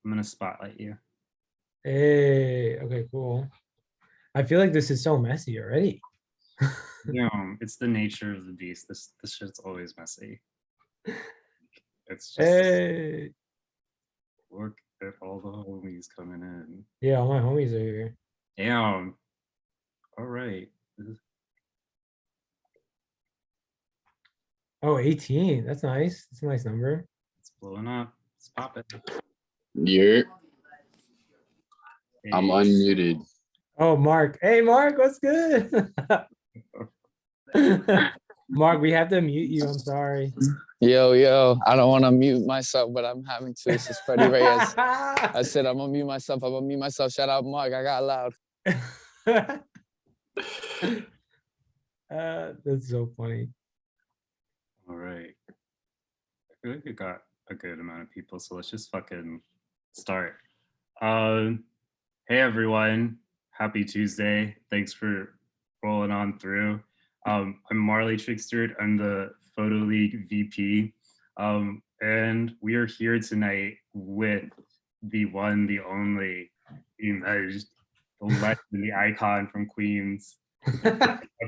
I'm gonna spotlight you. Hey, okay, cool. I feel like this is so messy already. It's the nature of the beast. This shit's always messy. It's just Hey. look at all the homies coming in. Yeah, all my homies are here. Damn. All right. Oh, 18. That's nice. That's a nice number. It's blowing up. Let's pop it. Yeah, I'm Hey. unmuted. Oh, Mark. Hey, Mark, what's good? Mark, we have to mute you. I'm sorry. Yo, I don't want to mute myself, but I'm having to. This is Freddie Reyes. I said, I'm going to mute myself. I'm going to mute myself. Shout out, Mark. I got loud. That's so funny. All right. I feel like we got a good amount of people, so let's just fucking start. Hey everyone, happy Tuesday. Thanks for rolling on through. I'm Marley, Trigg, Stewart. I'm the Photo League VP. And we are here tonight with the one, the only, the Majd, the legend, the icon from Queens.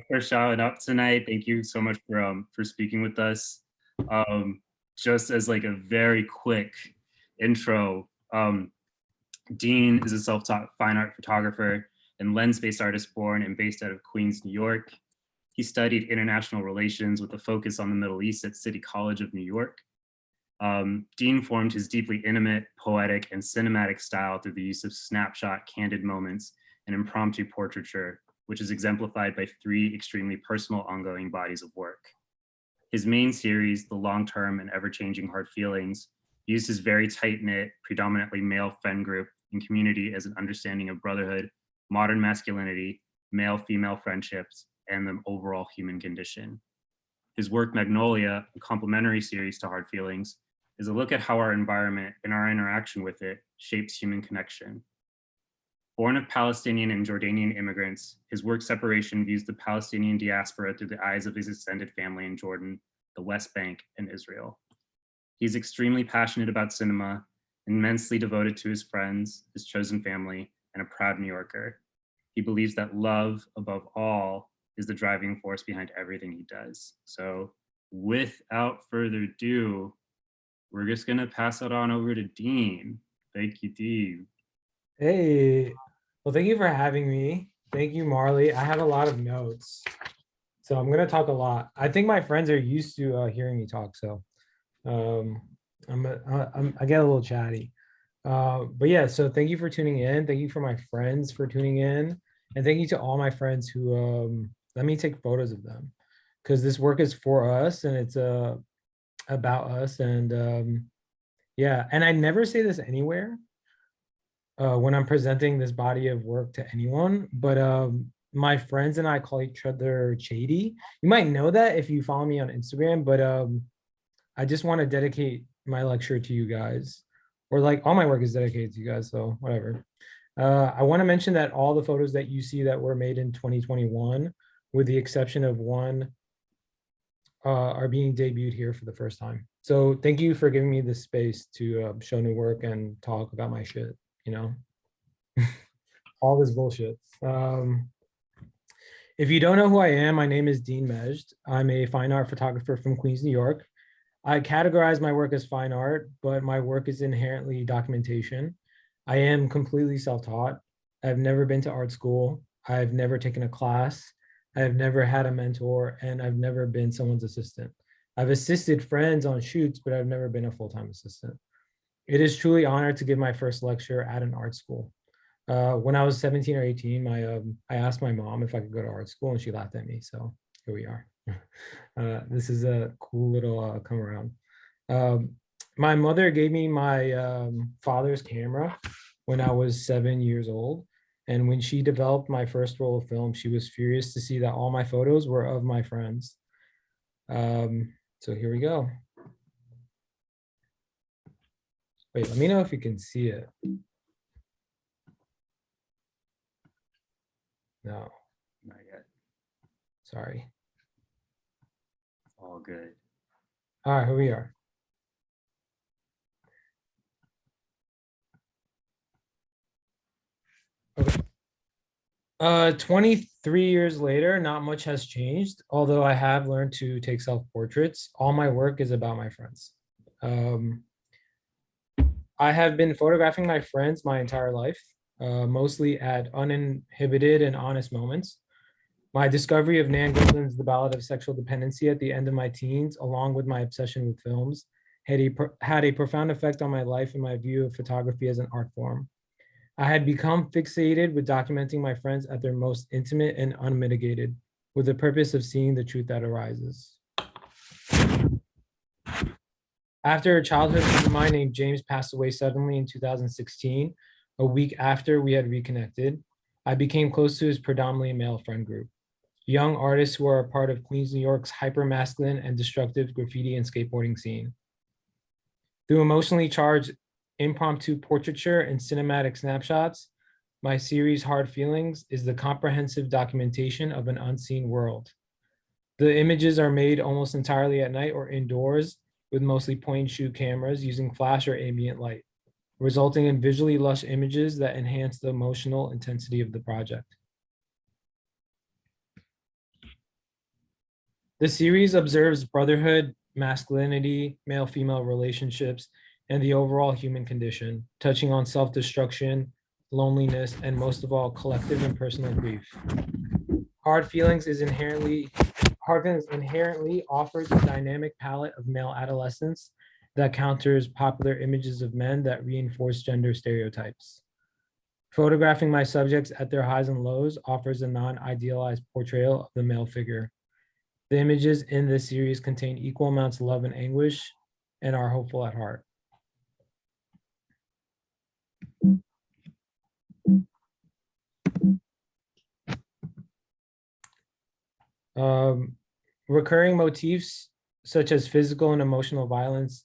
For showing up tonight. Thank you so much for speaking with us. Just as like a very quick intro, Dean is a self-taught fine art photographer and lens-based artist born and based out of Queens, New York. He studied international relations with a focus on the Middle East at City College of New York. Dean formed his deeply intimate, poetic, and cinematic style through the use of snapshot, candid moments, and impromptu portraiture, which is exemplified by 3 extremely personal ongoing bodies of work. His main series, The Long-Term and Ever-Changing Hard Feelings, used his very tight-knit, predominantly male friend group and community as an understanding of brotherhood, modern masculinity, male-female friendships, and the overall human condition. His work, Magnolia, a complementary series to Hard Feelings, is a look at how our environment and our interaction with it shapes human connection. Born of Palestinian and Jordanian immigrants, his work Separation views the Palestinian diaspora through the eyes of his extended family in Jordan, the West Bank, and Israel. He's extremely passionate about cinema, immensely devoted to his friends, his chosen family, and a proud New Yorker. He believes that love, above all, is the driving force behind everything he does. So without further ado, we're just gonna pass it on over to Dean. Thank you, Dean. Hey, well, thank you for having me. Thank you, Marley. I have a lot of notes, so I'm gonna talk a lot. I think my friends are used to hearing me talk, so I get a little chatty. But yeah, so thank you for tuning in. Thank you for my friends for tuning in, and thank you to all my friends who let me take photos of them, because this work is for us and it's about us. And yeah, and I never say this anywhere when I'm presenting this body of work to anyone, but my friends and I call each other Chady. You might know that if you follow me on Instagram, but I just want to dedicate my lecture to you guys, or like all my work is dedicated to you guys, so whatever. I want to mention that all the photos that you see that were made in 2021, with the exception of one, are being debuted here for the first time. So thank you for giving me this space to show new work and talk about my shit, you know, all this bullshit. If you don't know who I am, my name is Dean Majd. I'm a fine art photographer from Queens, New York. I categorize my work as fine art, but my work is inherently documentation. I am completely self-taught. I've never been to art school. I've never taken a class. I've never had a mentor, and I've never been someone's assistant. I've assisted friends on shoots, but I've never been a full-time assistant. It is truly honored to give my first lecture at an art school. When I was 17 or 18, I asked my mom if I could go to art school, and she laughed at me. So here we are. This is a cool little come around. My mother gave me my father's camera when I was 7 years old. And when she developed my first roll of film, she was furious to see that all my photos were of my friends. So here we go. Wait, let me know if you can see it. No, Not yet. sorry. All good. All right, here we are. 23 years later, not much has changed, although I have learned to take self-portraits. All my work is about my friends. Um, I have been photographing my friends my entire life, mostly at uninhibited and honest moments. My discovery of Nan Goldin's The Ballad of Sexual Dependency at the end of my teens, along with my obsession with films, had a profound effect on my life and my view of photography as an art form. I had become fixated with documenting my friends at their most intimate and unmitigated, with the purpose of seeing the truth that arises. After a childhood friend of mine named James passed away suddenly in 2016, a week after we had reconnected, I became close to his predominantly male friend group. Young artists who are a part of Queens, New York's hyper-masculine and destructive graffiti and skateboarding scene. Through emotionally charged impromptu portraiture and cinematic snapshots, my series Hard Feelings is the comprehensive documentation of an unseen world. The images are made almost entirely at night or indoors with mostly point and shoot cameras using flash or ambient light, resulting in visually lush images that enhance the emotional intensity of the project. The series observes brotherhood, masculinity, male-female relationships, and the overall human condition, touching on self-destruction, loneliness, and most of all, collective and personal grief. Hard Feelings inherently offers a dynamic palette of male adolescence that counters popular images of men that reinforce gender stereotypes. Photographing my subjects at their highs and lows offers a non-idealized portrayal of the male figure. The images in this series contain equal amounts of love and anguish and are hopeful at heart. Recurring motifs such as physical and emotional violence,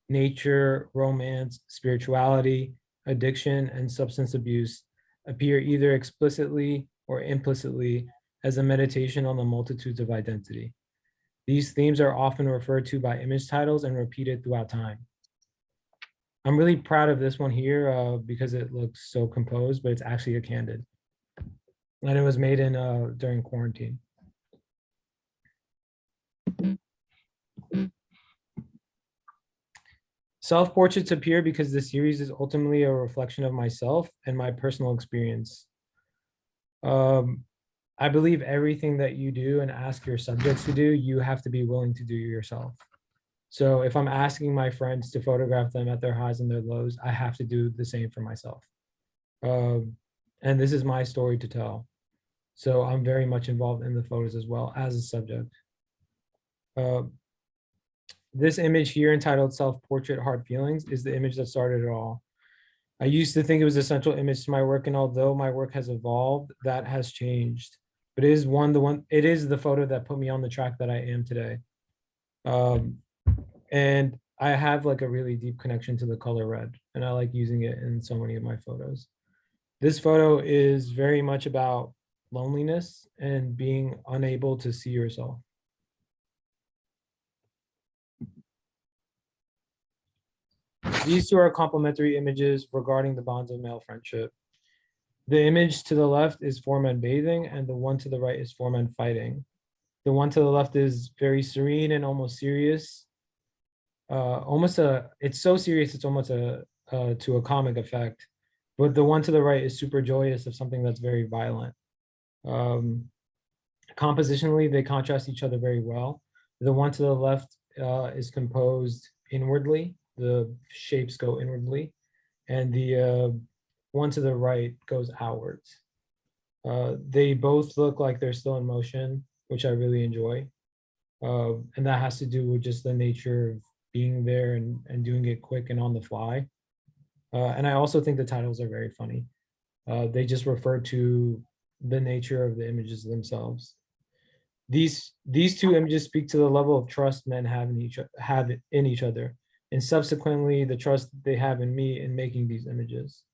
nature, romance, spirituality, addiction, and substance abuse appear either explicitly or implicitly as a meditation on the multitudes of identity. These themes are often referred to by image titles and repeated throughout time. I'm really proud of this one here because it looks so composed, but it's actually a candid. And it was made in during quarantine. Self-portraits appear because the series is ultimately a reflection of myself and my personal experience. I believe everything that you do and ask your subjects to do, you have to be willing to do yourself. So if I'm asking my friends to photograph them at their highs and their lows, I have to do the same for myself. And this is my story to tell. So I'm very much involved in the photos as well as a subject. This image here entitled Self-Portrait Hard Feelings is the image that started it all. I used to think it was a central image to my work, and although my work has evolved, that has changed. But it is the photo that put me on the track that I am today. And I have like a really deep connection to the color red, and I like using it in so many of my photos. This photo is very much about loneliness and being unable to see yourself. These two are complementary images regarding the bonds of male friendship. The image to the left is four men bathing, and the one to the right is four men fighting. The one to the left is very serene and almost serious. It's so serious, it's almost to a comic effect. But the one to the right is super joyous of something that's very violent. Compositionally, they contrast each other very well. The one to the left is composed inwardly. The shapes go inwardly, and the one to the right goes outwards. They both look like they're still in motion, which I really enjoy. And that has to do with just the nature of being there and doing it quick and on the fly. And I also think the titles are very funny. They just refer to the nature of the images themselves. These two images speak to the level of trust men have in each other, and subsequently the trust they have in me in making these images.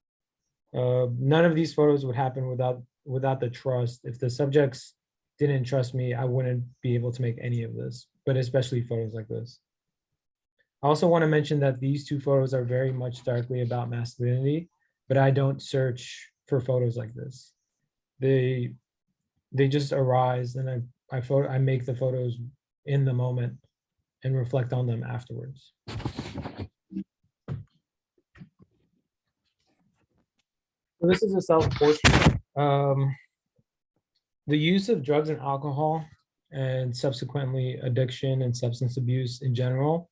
None of these photos would happen without the trust. If the subjects didn't trust me, I wouldn't be able to make any of this, but especially photos like this. I also want to mention that these two photos are very much darkly about masculinity, but I don't search for photos like this. they just arise, and I make the photos in the moment and reflect on them afterwards. So this is a self-portrait. The use of drugs and alcohol, and subsequently addiction and substance abuse in general,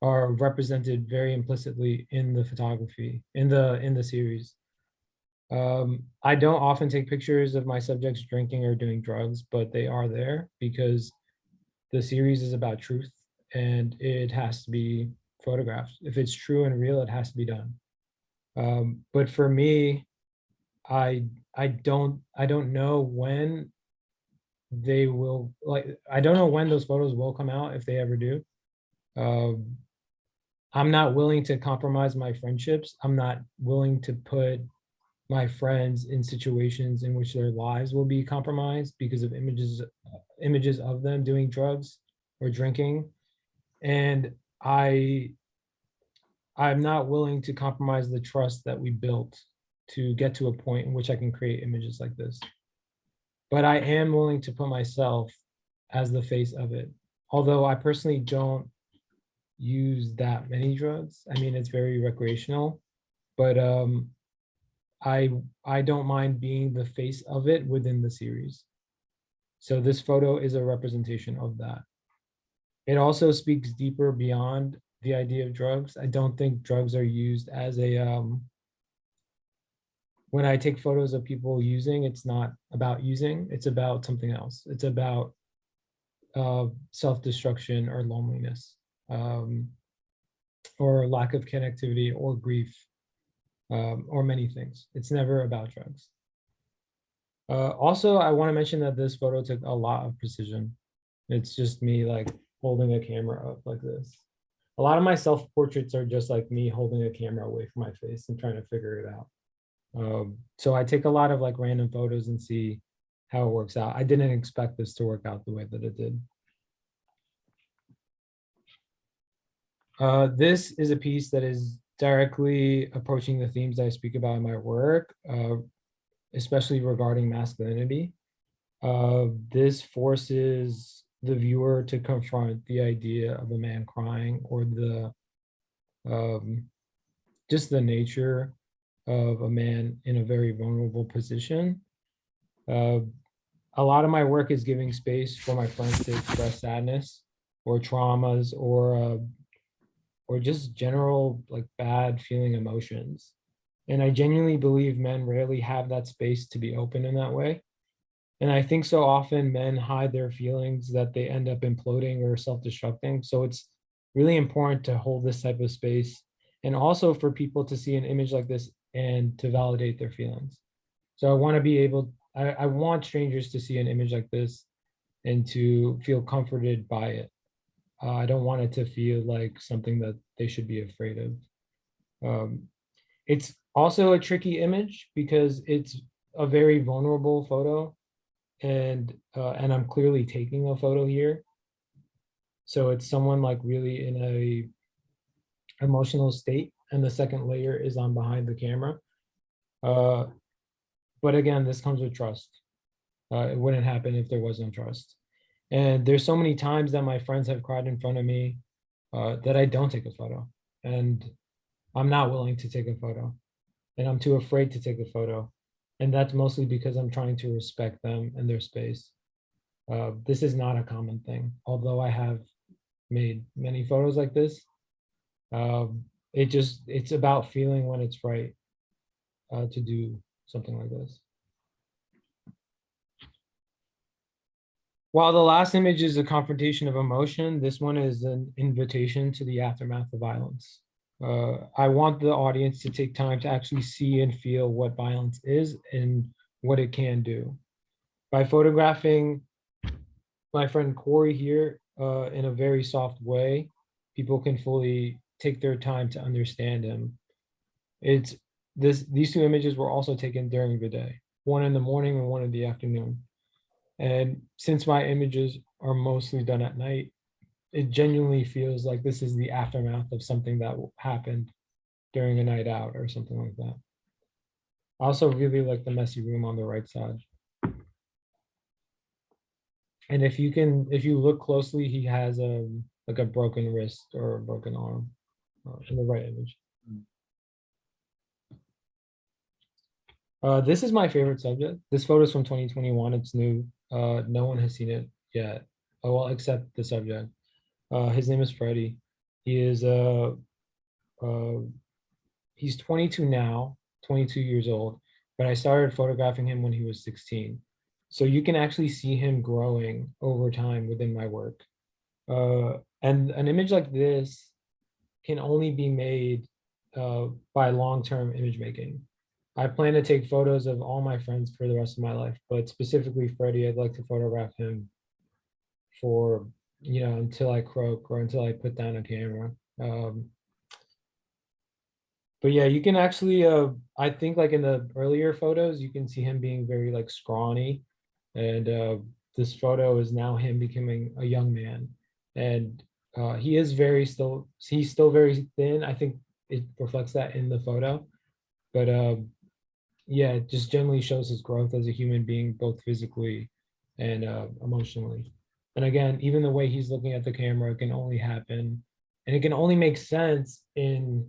are represented very implicitly in the photography, in the series. I don't often take pictures of my subjects drinking or doing drugs, but they are there because the series is about truth and it has to be photographed. If it's true and real, it has to be done. But for me, I don't know when they will, like, I don't know when those photos will come out, if they ever do. I'm not willing to compromise my friendships. I'm not willing to put my friends in situations in which their lives will be compromised because of images of them doing drugs or drinking. And I'm not willing to compromise the trust that we built to get to a point in which I can create images like this. But I am willing to put myself as the face of it. Although I personally don't use that many drugs. I mean, it's very recreational, but I don't mind being the face of it within the series. So this photo is a representation of that. It also speaks deeper beyond the idea of drugs. I don't think drugs are used as a, when I take photos of people using, it's not about using, it's about something else. It's about self-destruction or loneliness, or lack of connectivity or grief, or many things. It's never about drugs. Also, I want to mention that this photo took a lot of precision. It's just me like holding a camera up like this. A lot of my self-portraits are just like me holding a camera away from my face and trying to figure it out. So I take a lot of like random photos and see how it works out. I didn't expect this to work out the way that it did. This is a piece that is directly approaching the themes I speak about in my work, especially regarding masculinity. This forces the viewer to confront the idea of a man crying, or the just the nature of a man in a very vulnerable position. A lot of my work is giving space for my friends to express sadness or traumas, or just general like bad feeling emotions. And I genuinely believe men rarely have that space to be open in that way. And I think so often men hide their feelings that they end up imploding or self-destructing. So it's really important to hold this type of space, and also for people to see an image like this and to validate their feelings. So I want to be able, I want strangers to see an image like this and to feel comforted by it. I don't want it to feel like something that they should be afraid of. It's also a tricky image because it's a very vulnerable photo, and I'm clearly taking a photo here. So it's someone like really in a emotional state, and the second layer is on behind the camera. But again, this comes with trust. It wouldn't happen if there wasn't trust. And there's so many times that my friends have cried in front of me that I don't take a photo, and I'm not willing to take a photo, and I'm too afraid to take a photo. And that's mostly because I'm trying to respect them and their space. This is not a common thing, although I have made many photos like this. It's about feeling when it's right to do something like this. While the last image is a confrontation of emotion, this one is an invitation to the aftermath of violence. I want the audience to take time to actually see and feel what violence is and what it can do. By photographing my friend Corey here in a very soft way, people can fully take their time to understand him. These two images were also taken during the day, one in the morning and one in the afternoon. And since my images are mostly done at night, it genuinely feels like this is the aftermath of something that happened during a night out or something like that. I also really like the messy room on the right side. And if you look closely, he has like a broken wrist or a broken arm in the right image. This is my favorite subject. This photo is from 2021. It's new. No one has seen it yet. Oh, well, except the subject. His name is Freddie. He is uh, he's 22 now, 22 years old, but I started photographing him when he was 16. So you can actually see him growing over time within my work. And an image like this can only be made by long-term image making. I plan to take photos of all my friends for the rest of my life, but specifically Freddie, I'd like to photograph him for, until I croak or until I put down a camera. But yeah, you can actually, I think like in the earlier photos, you can see him being very like scrawny. And this photo is now him becoming a young man. And he is he's still very thin. I think it reflects that in the photo. But yeah, it just generally shows his growth as a human being, both physically and emotionally. And again, even the way he's looking at the camera can only happen, and it can only make sense in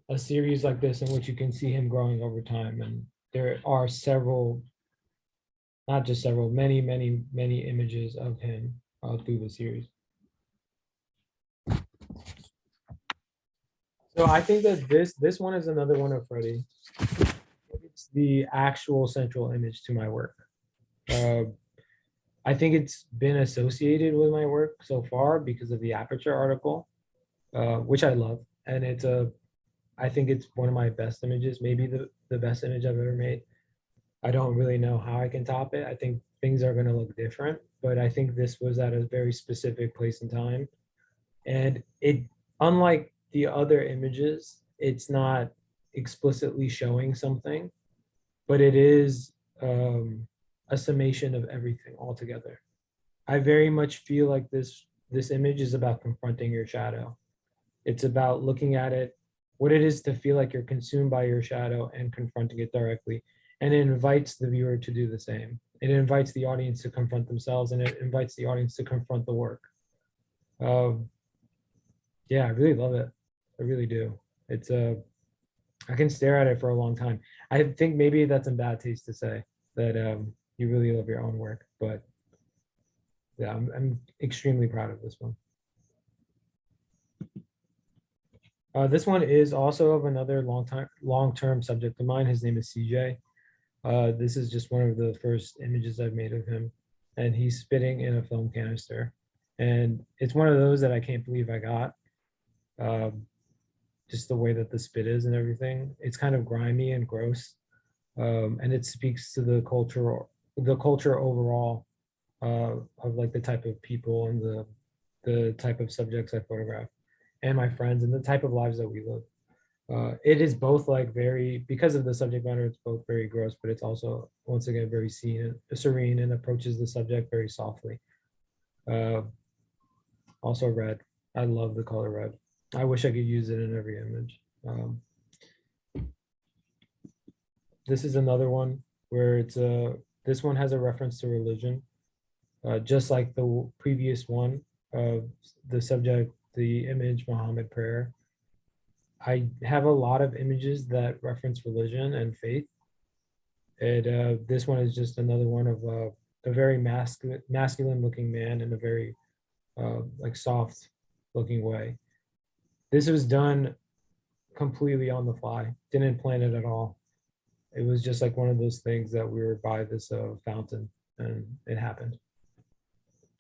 a series like this in which you can see him growing over time. And there are several, not just several, many, many, many images of him through the series. So I think that this one is another one of Freddie. It's the actual central image to my work. I think it's been associated with my work so far because of the Aperture article, which I love. And I think it's one of my best images, maybe the best image I've ever made. I don't really know how I can top it. I think things are going to look different, but I think this was at a very specific place and time. And unlike the other images, it's not explicitly showing something, but it is a summation of everything altogether. I very much feel like this image is about confronting your shadow. It's about looking at it, what it is to feel like you're consumed by your shadow and confronting it directly. And it invites the viewer to do the same. It invites the audience to confront themselves, and it invites the audience to confront the work. Yeah, I really love it. I really do. It's I can stare at it for a long time. I think maybe that's in bad taste to say that you really love your own work, but yeah, I'm extremely proud of this one. This one is also of another long-term subject of mine. His name is CJ. This is just one of the first images I've made of him, and he's spitting in a film canister. And it's one of those that I can't believe I got. Just the way that the spit is and everything. It's kind of grimy and gross. And it speaks to the culture overall of like the type of people and the type of subjects I photograph and my friends and the type of lives that we live. It is both like because of the subject matter, it's both very gross, but it's also, once again, very serene and approaches the subject very softly. Also red. I love the color red. I wish I could use it in every image. This is another one where this one has a reference to religion, just like the previous one of the subject, the image Muhammad prayer. I have a lot of images that reference religion and faith. And this one is just another one of a very masculine looking man in a very like soft looking way. This was done completely on the fly, didn't plan it at all. It was just like one of those things that we were by this fountain and it happened.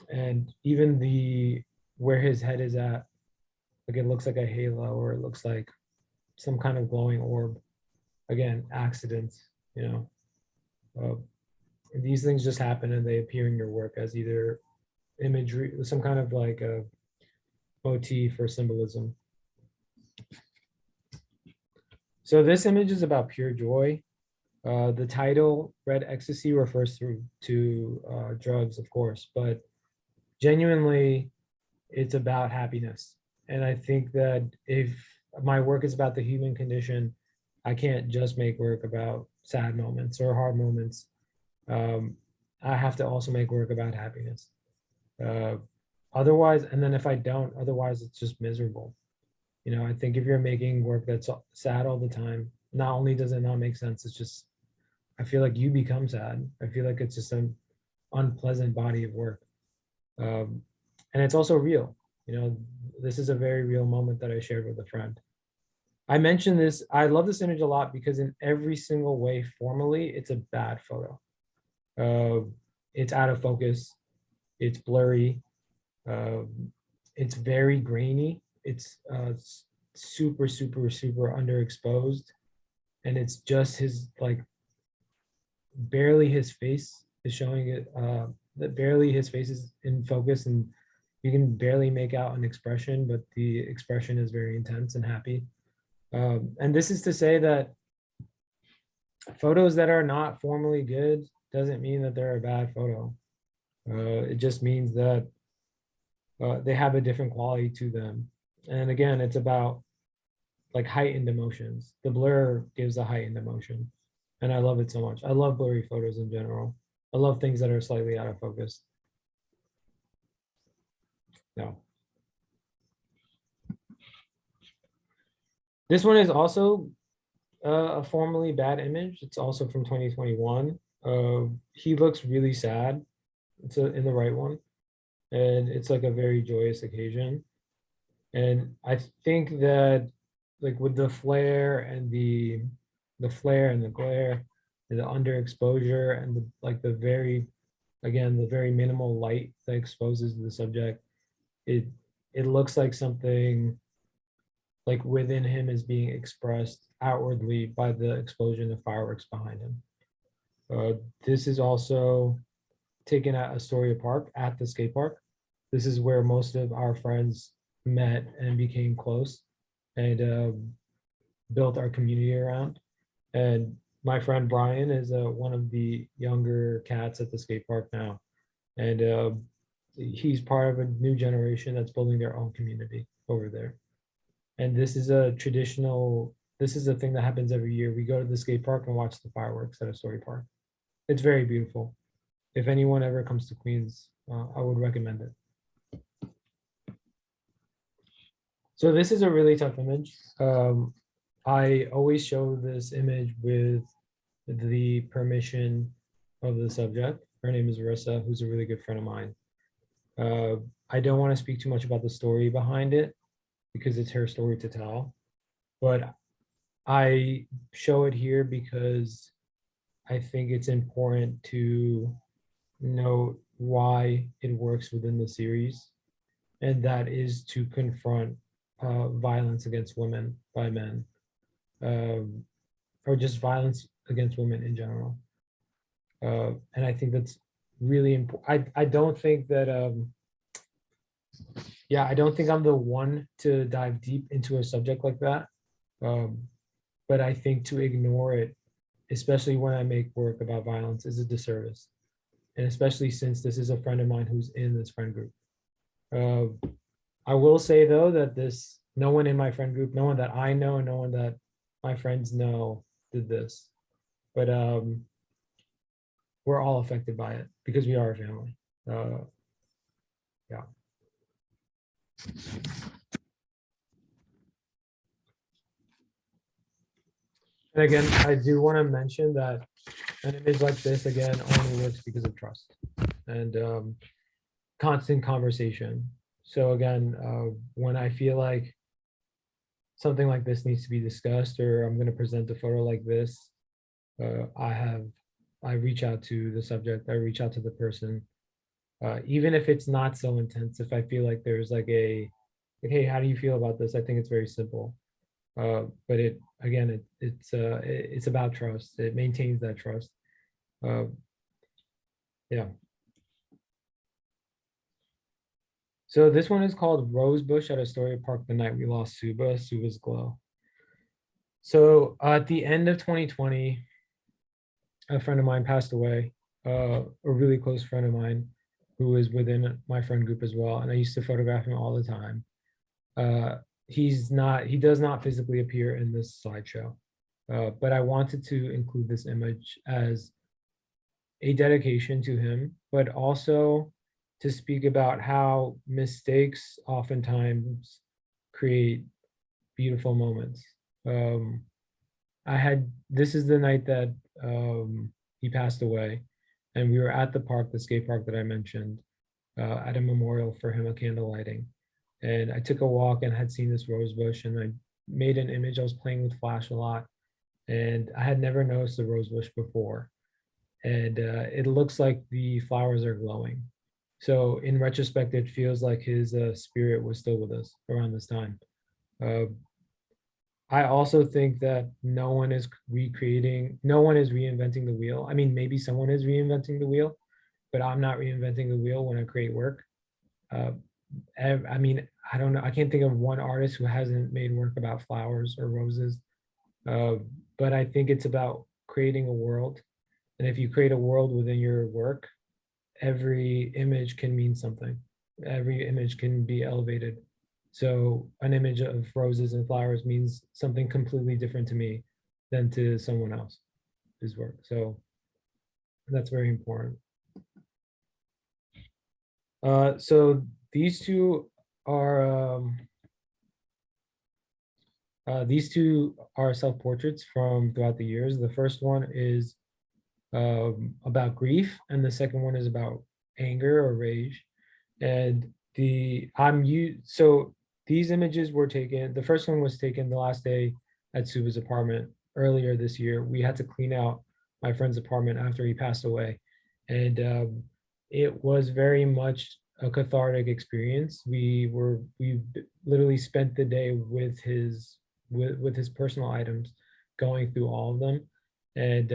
And even where his head is at, like it looks like a halo or it looks like some kind of glowing orb. Again, accidents, these things just happen and they appear in your work as either imagery, some kind of like a motif or symbolism. So this image is about pure joy. The title, Red Ecstasy, refers to drugs, of course, but genuinely, it's about happiness. And I think that if my work is about the human condition, I can't just make work about sad moments or hard moments. I have to also make work about happiness. Otherwise, and then if I don't, otherwise it's just miserable. You know, I think if you're making work that's sad all the time, not only does it not make sense, it's just, I feel like you become sad. I feel like it's just an unpleasant body of work. And it's also real. You know, this is a very real moment that I shared with a friend. I mentioned this, I love this image a lot because in every single way, formally, it's a bad photo. It's out of focus, it's blurry, it's very grainy, it's super, super, super underexposed. And it's just his, like, barely his face is showing it, that barely his face is in focus, and you can barely make out an expression, but the expression is very intense and happy. And this is to say that photos that are not formally good doesn't mean that they're a bad photo. It just means that they have a different quality to them. And again, it's about like heightened emotions. The blur gives a heightened emotion. And I love it so much. I love blurry photos in general. I love things that are slightly out of focus. No. This one is also a formally bad image. It's also from 2021. He looks really sad. It's in the right one. And it's like a very joyous occasion. And I think that like with the flare and the flare and the glare and the underexposure and the very, again, the very minimal light that exposes the subject, it looks like something like within him is being expressed outwardly by the explosion of fireworks behind him. This is also taken at Astoria Park, at the skate park. This is where most of our friends met and became close and built our community around. And my friend Brian is one of the younger cats at the skate park now. And he's part of a new generation that's building their own community over there. And this is a traditional, this is a thing that happens every year. We go to the skate park and watch the fireworks at Astoria Park. It's very beautiful. If anyone ever comes to Queens, I would recommend it. So this is a really tough image. I always show this image with the permission of the subject. Her name is Rissa, who's a really good friend of mine. I don't want to speak too much about the story behind it because it's her story to tell, but I show it here because I think it's important to note why it works within the series, and that is to confront violence against women by men, or just violence against women in general. And I think that's really important. I don't think that, yeah, I don't think I'm the one to dive deep into a subject like that. But I think to ignore it, especially when I make work about violence, is a disservice. And especially since this is a friend of mine who's in this friend group. I will say though that no one in my friend group, no one that I know, no one that my friends know did this. But we're all affected by it because we are a family. Yeah. And again, I do want to mention that an image like this, again, only works because of trust and constant conversation. So again, when I feel like something like this needs to be discussed, or I'm going to present a photo like this, I reach out to the subject, I reach out to the person, even if it's not so intense. If I feel like there's like hey, how do you feel about this? I think it's very simple. But it's about trust. It maintains that trust. Yeah. So this one is called Rosebush at Astoria Park the night we lost Suba's glow. So at the end of 2020, a friend of mine passed away, a really close friend of mine who is within my friend group as well. And I used to photograph him all the time. He does not physically appear in this slideshow, but I wanted to include this image as a dedication to him, but also to speak about how mistakes oftentimes create beautiful moments. Um, this is the night that he passed away, and we were at the park, the skate park that I mentioned, at a memorial for him, a candle lighting. And I took a walk and had seen this rose bush, and I made an image. I was playing with flash a lot, and I had never noticed the rose bush before. And it looks like the flowers are glowing. So in retrospect, it feels like his spirit was still with us around this time. Uh, I also think that no one is reinventing the wheel. I mean, maybe someone is reinventing the wheel, but I'm not reinventing the wheel when I create work. Uh, I mean, I don't know. I can't think of one artist who hasn't made work about flowers or roses. Uh, but I think it's about creating a world. And if you create a world within your work, every image can mean something. Every image can be elevated. So an image of roses and flowers means something completely different to me than to someone else's work. So that's very important. So these two are self-portraits from throughout the years. The first one is about grief, and the second one is about anger or rage. And so these images were taken. The first one was taken the last day at Suba's apartment earlier this year. We had to clean out my friend's apartment after he passed away, and it was very much a cathartic experience. We literally spent the day with his personal items, going through all of them, and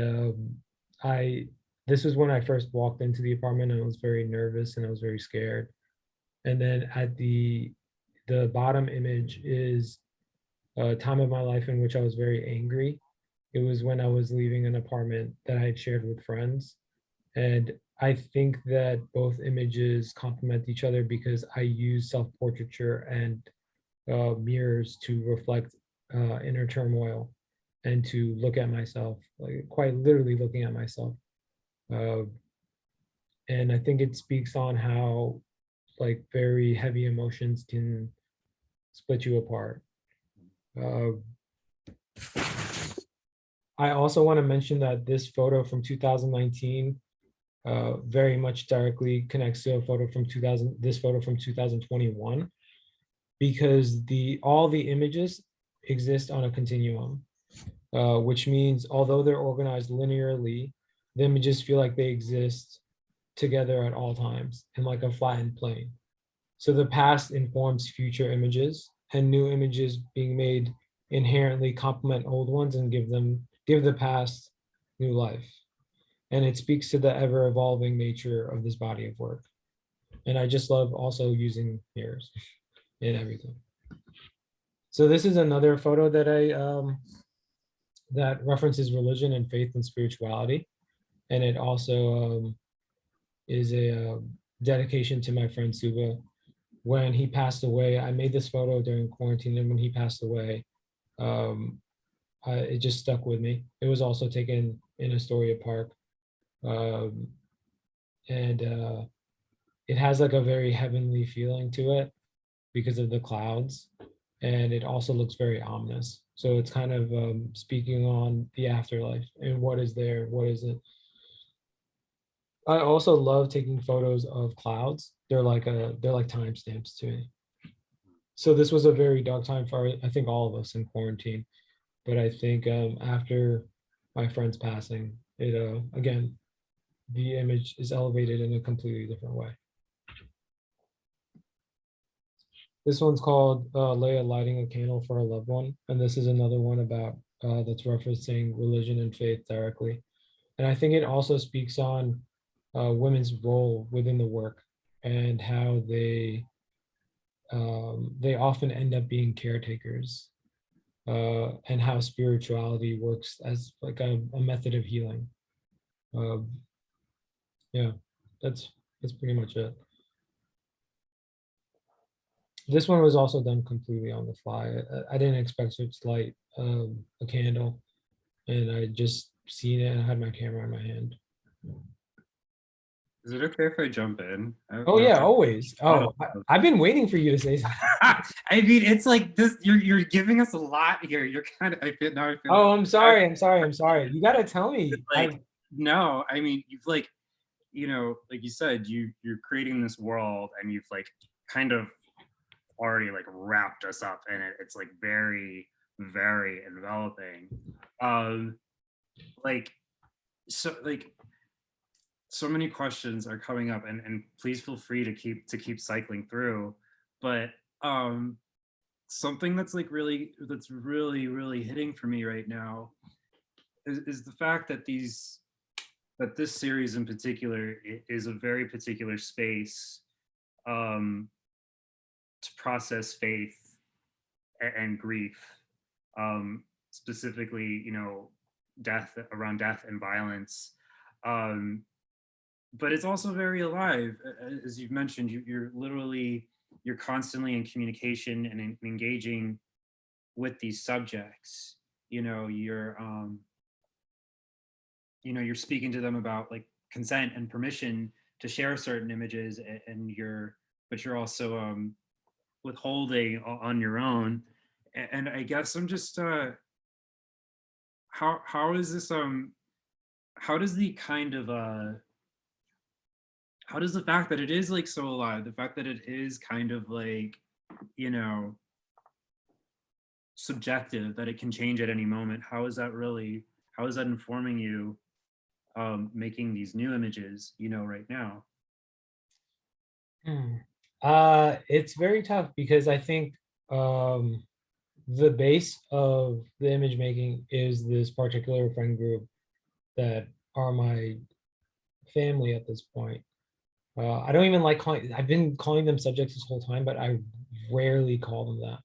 I this was when I first walked into the apartment, and I was very nervous and I was very scared. And then at the bottom image is a time of my life in which I was very angry. It was when I was leaving an apartment that I had shared with friends. And I think that both images complement each other because I use self-portraiture and mirrors to reflect inner turmoil and to look at myself, like quite literally looking at myself. Uh, and I think it speaks on how like very heavy emotions can split you apart. Uh, I also want to mention that this photo from 2019 very much directly connects to a photo from this photo from 2021, because all the images exist on a continuum, which means although they're organized linearly, the images feel like they exist together at all times in like a flattened plane. So the past informs future images, and new images being made inherently complement old ones and give the past new life. And it speaks to the ever evolving nature of this body of work. And I just love also using mirrors in everything. So this is another photo that that references religion and faith and spirituality. And it also is a dedication to my friend Suba. When he passed away, I made this photo during quarantine, and when he passed away, it just stuck with me. It was also taken in Astoria Park, and it has like a very heavenly feeling to it because of the clouds, and it also looks very ominous. So it's kind of speaking on the afterlife and what is there, what isn't. I also love taking photos of clouds. They're like timestamps to me. So this was a very dark time for I think all of us in quarantine. But I think after my friend's passing, it again, the image is elevated in a completely different way. This one's called Leia lighting a candle for a loved one, and this is another one about that's referencing religion and faith directly. And I think it also speaks on women's role within the work and how they often end up being caretakers, and how spirituality works as like a method of healing. Yeah, that's pretty much it. This one was also done completely on the fly. I didn't expect to light a candle, and I just seen it and I had my camera in my hand. Is it okay if I jump in? Oh yeah, always. lot Oh, of- I've been waiting for you to say something. I mean, it's like this. You're giving us a lot here. You're kind of. I feel now. I feel. Oh, I'm sorry. I'm sorry. I'm sorry. You gotta tell me. Like no. I mean, you've like, like you said, you're creating this world, and you've like kind of already like wrapped us up in it. It's like very, very enveloping. Like so many questions are coming up, and please feel free to keep cycling through. But something that's really hitting for me right now is the fact that this series in particular is a very particular space to process faith and grief, specifically, death and violence. But it's also very alive, as you've mentioned. You're constantly in communication and engaging with these subjects. You're speaking to them about like consent and permission to share certain images, and but you're also withholding on your own. And I guess I'm just how is this how does the kind of how does the fact that it is like so alive, the fact that it is kind of like, you know subjective, that it can change at any moment, how is that informing you making these new images right now? Hmm. It's very tough because I think the base of the image making is this particular friend group that are my family at this point. I don't even like calling. I've been calling them subjects this whole time, but I rarely call them that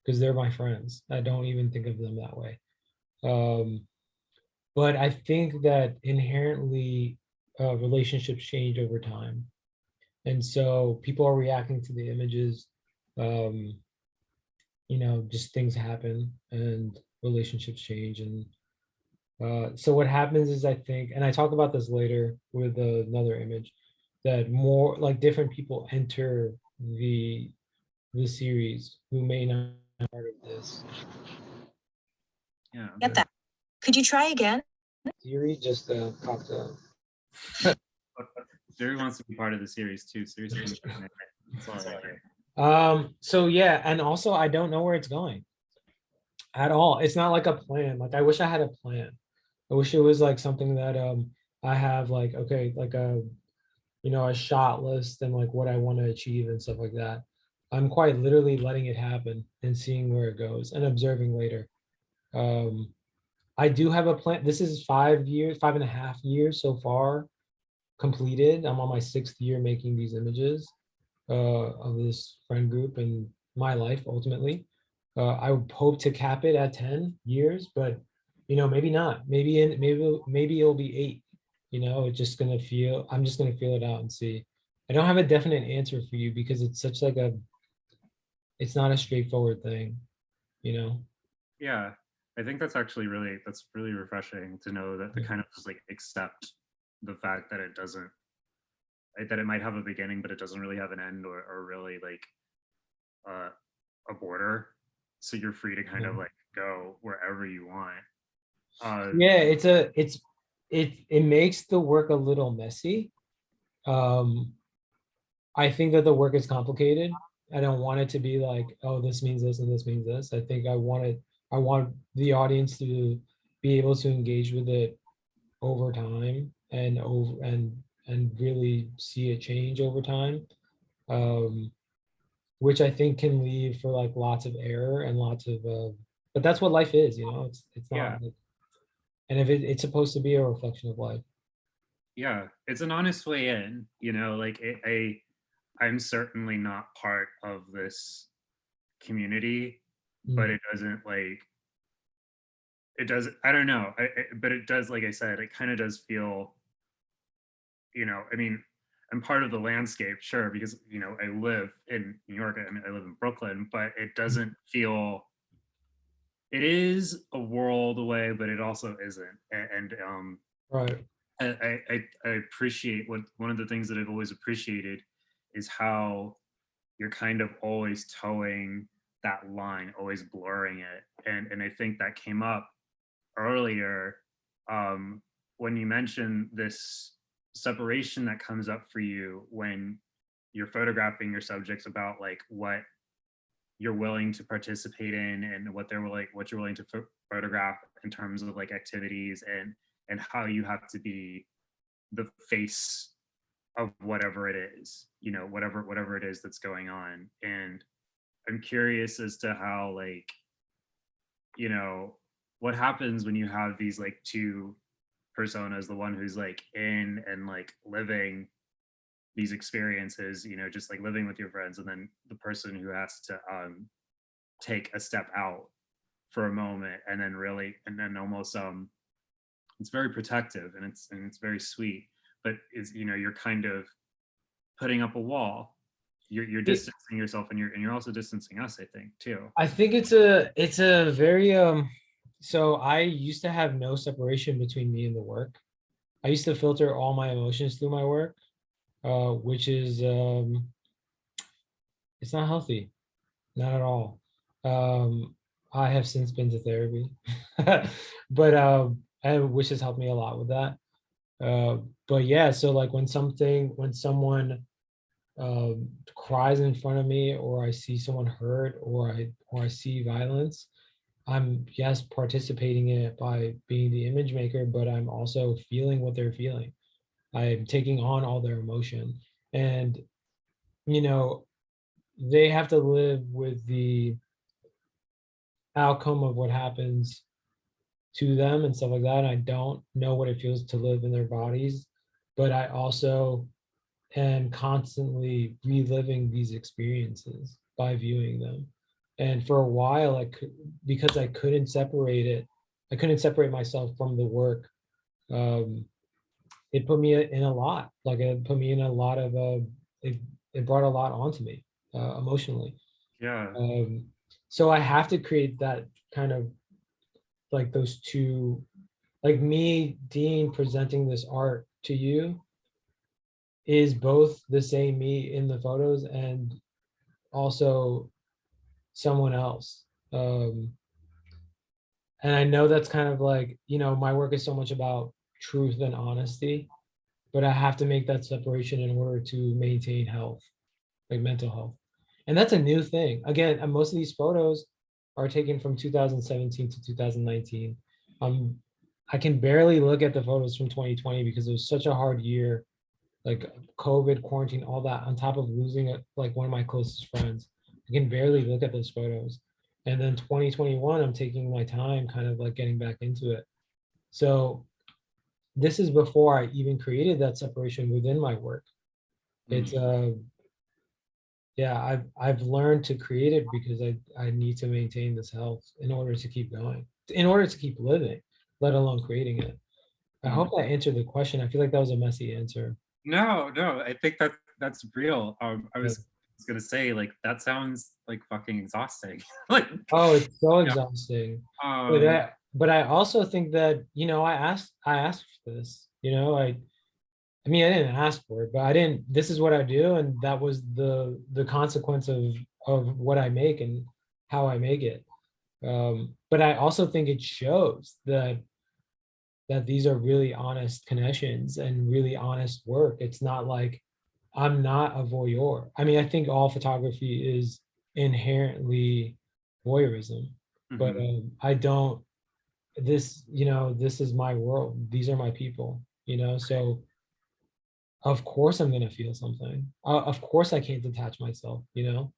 because they're my friends. I don't even think of them that way. Um, but I think that inherently relationships change over time, and so people are reacting to the images. Um, just things happen and relationships change, and so what happens is I think, and I talk about this later with another image, that more like different people enter the series who may not be part of this Yeah. Get that. Could you try again? series. Just popped up. Jerry wants to be part of the series too. Seriously. That's all right here. So yeah, and also I don't know where it's going at all. It's not like a plan. Like I wish I had a plan. I wish it was like something that I have like, okay, like a shot list and like what I want to achieve and stuff like that. I'm quite literally letting it happen and seeing where it goes and observing later. Um, I do have a plan. This is 5 years, 5.5 years so far completed. I'm on my 6th year making these images of this friend group and my life ultimately. I would hope to cap it at 10 years, but maybe not. Maybe it'll be 8. It's just gonna feel. I'm just gonna feel it out and see. I don't have a definite answer for you because it's such like it's not a straightforward thing, you know. Yeah, I think that's really refreshing to know that, to kind of just like accept the fact that that it might have a beginning, but it doesn't really have an end, or really like a border. So you're free to kind of like go wherever you want. Yeah, it makes the work a little messy. I think that the work is complicated. I don't want it to be like, oh, this means this and this means this. I think I want the audience to be able to engage with it over time and really see it change over time. Which I think can leave for like lots of error and lots of but that's what life is, it's not Yeah. like, and if it's supposed to be a reflection of life. Yeah, it's an honest way in, like I'm certainly not part of this community, but it doesn't like, I don't know, but it does, like I said, it kind of does feel, I mean, I'm part of the landscape, sure, because, I live in New York, I live in Brooklyn, but it doesn't feel, it is a world away, but it also isn't. And Right. I appreciate what one of the things that I've always appreciated is how you're kind of always towing that line, always blurring it. And I think that came up earlier um, when you mentioned this separation that comes up for you when you're photographing your subjects about like what you're willing to participate in and what they're like what you're willing to photograph in terms of like activities and how you have to be the face of whatever it is, you know, whatever it is that's going on. And I'm curious as to how like, you know, what happens when you have these like two personas, the one who's like in and like living these experiences, you know, just like living with your friends, and then the person who has to take a step out for a moment and then really and then almost it's very protective and it's very sweet, but it's, you know, you're kind of putting up a wall. You're distancing yourself and you're also distancing us, I think, too. I think it's a very so I used to have no separation between me and the work. I used to filter all my emotions through my work, which is it's not healthy, not at all. I have since been to therapy, but which has helped me a lot with that. But yeah, so like when someone cries in front of me, or I see someone hurt, or I see violence, I'm, yes, participating in it by being the image maker, but I'm also feeling what they're feeling. I'm taking on all their emotion. And, you know, they have to live with the outcome of what happens to them and stuff like that. I don't know what it feels to live in their bodies, but I also am constantly reliving these experiences by viewing them. And for a while, because I couldn't separate it, I couldn't separate myself from the work. Um, it put me in a lot, like it put me in a lot of, it, it brought a lot onto me emotionally. Yeah. Um, so I have to create that kind of like those two, like me, Dean, presenting this art to you is both the same me in the photos and also someone else. Um, and I know that's kind of like, you know, my work is so much about truth and honesty, but I have to make that separation in order to maintain health, like mental health. And that's a new thing. Again, most of these photos are taken from 2017 to 2019. I can barely look at the photos from 2020 because it was such a hard year, like COVID, quarantine, all that, on top of losing like one of my closest friends. I can barely look at those photos. And then 2021, I'm taking my time, kind of like getting back into it. So this is before I even created that separation within my work. It's yeah, I've learned to create it because I need to maintain this health in order to keep going, in order to keep living, let alone creating it. I hope that answered the question. I feel like that was a messy answer. No, I think that's real. I Yeah. was gonna say like that sounds like fucking exhausting. Like, Oh, it's so yeah. exhausting. Um, But I also think that, you know, I asked for this, you know, I mean, I didn't ask for it, but I didn't, this is what I do. And that was the consequence of what I make and how I make it. But I also think it shows that these are really honest connections and really honest work. It's not like I'm not a voyeur. I mean, I think all photography is inherently voyeurism, but mhm. I don't, this, you know, this is my world. These are my people, you know, so of course I'm going to feel something. Of course I can't detach myself, you know,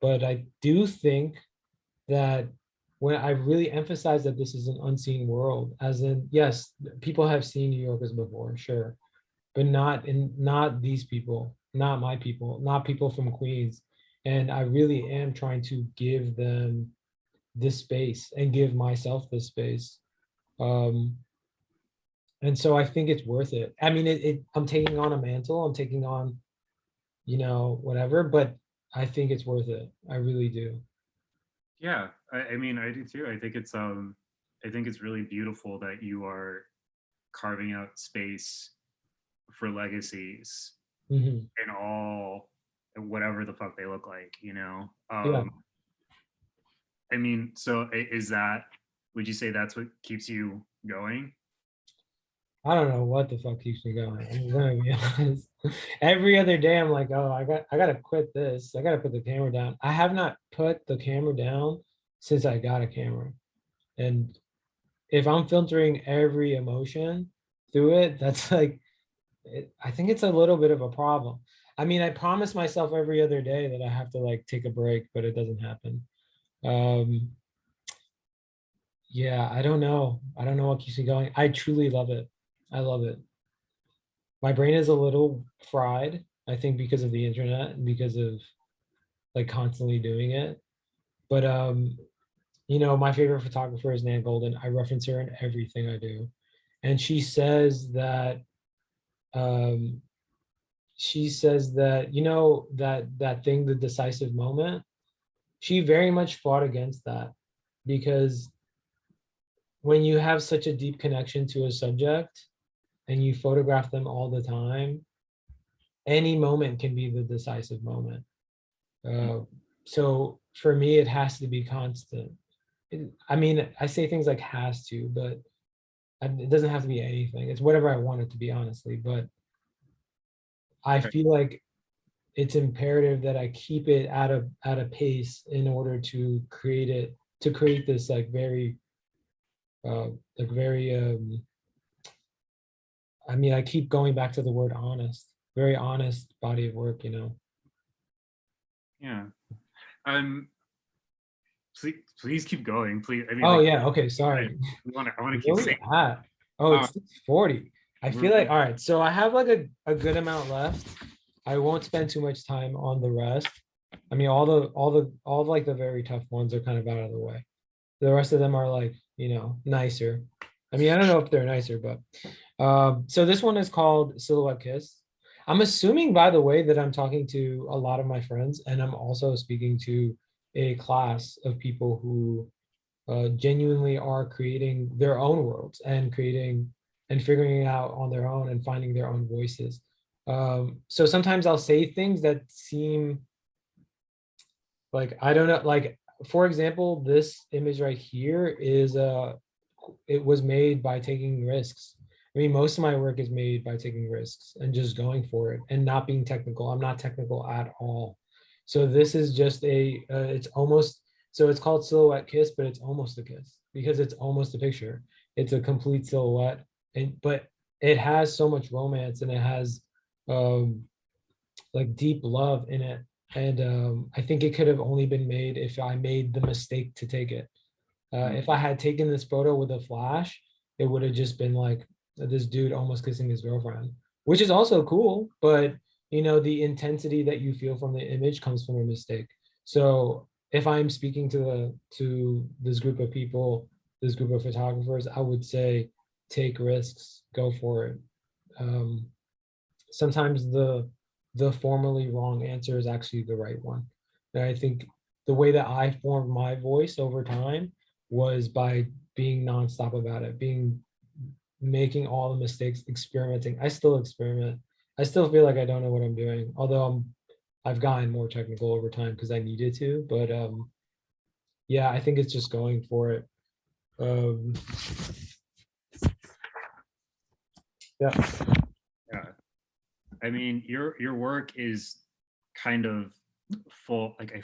but I do think that when I really emphasize that this is an unseen world, as in, yes, people have seen New Yorkers before, sure, but not these people, not my people, not people from Queens. And I really am trying to give them this space and give myself this space. Um, and so I think it's worth it. I mean, I'm taking on a mantle, I'm taking on, you know, whatever, but I think it's worth it. I really do. Yeah, I mean I do too. I think it's really beautiful that you are carving out space for legacies Mhm. in all whatever the fuck they look like, you know. Yeah. I mean, so is that, would you say that's what keeps you going? I don't know what the fuck keeps me going. I'm gonna be honest. Every other day, I'm like, oh, I gotta quit this. I gotta put the camera down. I have not put the camera down since I got a camera. And if I'm filtering every emotion through it, that's like, I think it's a little bit of a problem. I mean, I promise myself every other day that I have to like take a break, but it doesn't happen. Um, yeah, I don't know. I don't know what keeps me going. I truly love it. I love it. My brain is a little fried, I think, because of the internet and because of like constantly doing it. But you know, my favorite photographer is Nan Golden. I reference her in everything I do. And um she says that, you know, that thing, the decisive moment, she very much fought against that because when you have such a deep connection to a subject and you photograph them all the time, any moment can be the decisive moment. Uh, so for me, it has to be constant. I mean, I say things like has to, but it doesn't have to be anything. It's whatever I want it to be, honestly. But I Right. feel like it's imperative that I keep it at a pace in order to create this like very uh like very I mean, I keep going back to the word honest, very honest body of work, you know. Yeah. Um, please keep going. Please. I mean, Oh like, yeah, okay, I sorry. I want to Where keep we saying. at? Oh, Uh, it's 6:40. I feel like, all right, so I have like a good amount left. I won't spend too much time on the rest. I mean, all like the very tough ones are kind of out of the way. The rest of them are like, you know, nicer. I mean, I don't know if they're nicer, but so this one is called Silhouette Kiss. I'm assuming, by the way, that I'm talking to a lot of my friends, and I'm also speaking to a class of people who genuinely are creating their own worlds and creating and figuring it out on their own and finding their own voices. So sometimes I'll say things that seem like, I don't know, like for example, this image right here is it was made by taking risks. I mean, most of my work is made by taking risks and just going for it and not being technical. I'm not technical at all. So this is just it's almost, so it's called Silhouette Kiss, but it's almost a kiss because it's almost a picture. It's a complete silhouette, but it has so much romance and it has um, like deep love in it. And I think it could have only been made if I made the mistake to take it. If I had taken this photo with a flash, it would have just been like this dude almost kissing his girlfriend, which is also cool. But you know, the intensity that you feel from the image comes from a mistake. So if I'm speaking to this group of people, this group of photographers, I would say take risks, go for it. Um, Sometimes the formally wrong answer is actually the right one. And I think the way that I formed my voice over time was by being nonstop about it, being making all the mistakes, experimenting. I still experiment. I still feel like I don't know what I'm doing, although I've gotten more technical over time because I needed to. But yeah, I think it's just going for it. Um, yeah. yeah. I mean, your work is kind of full. Like, I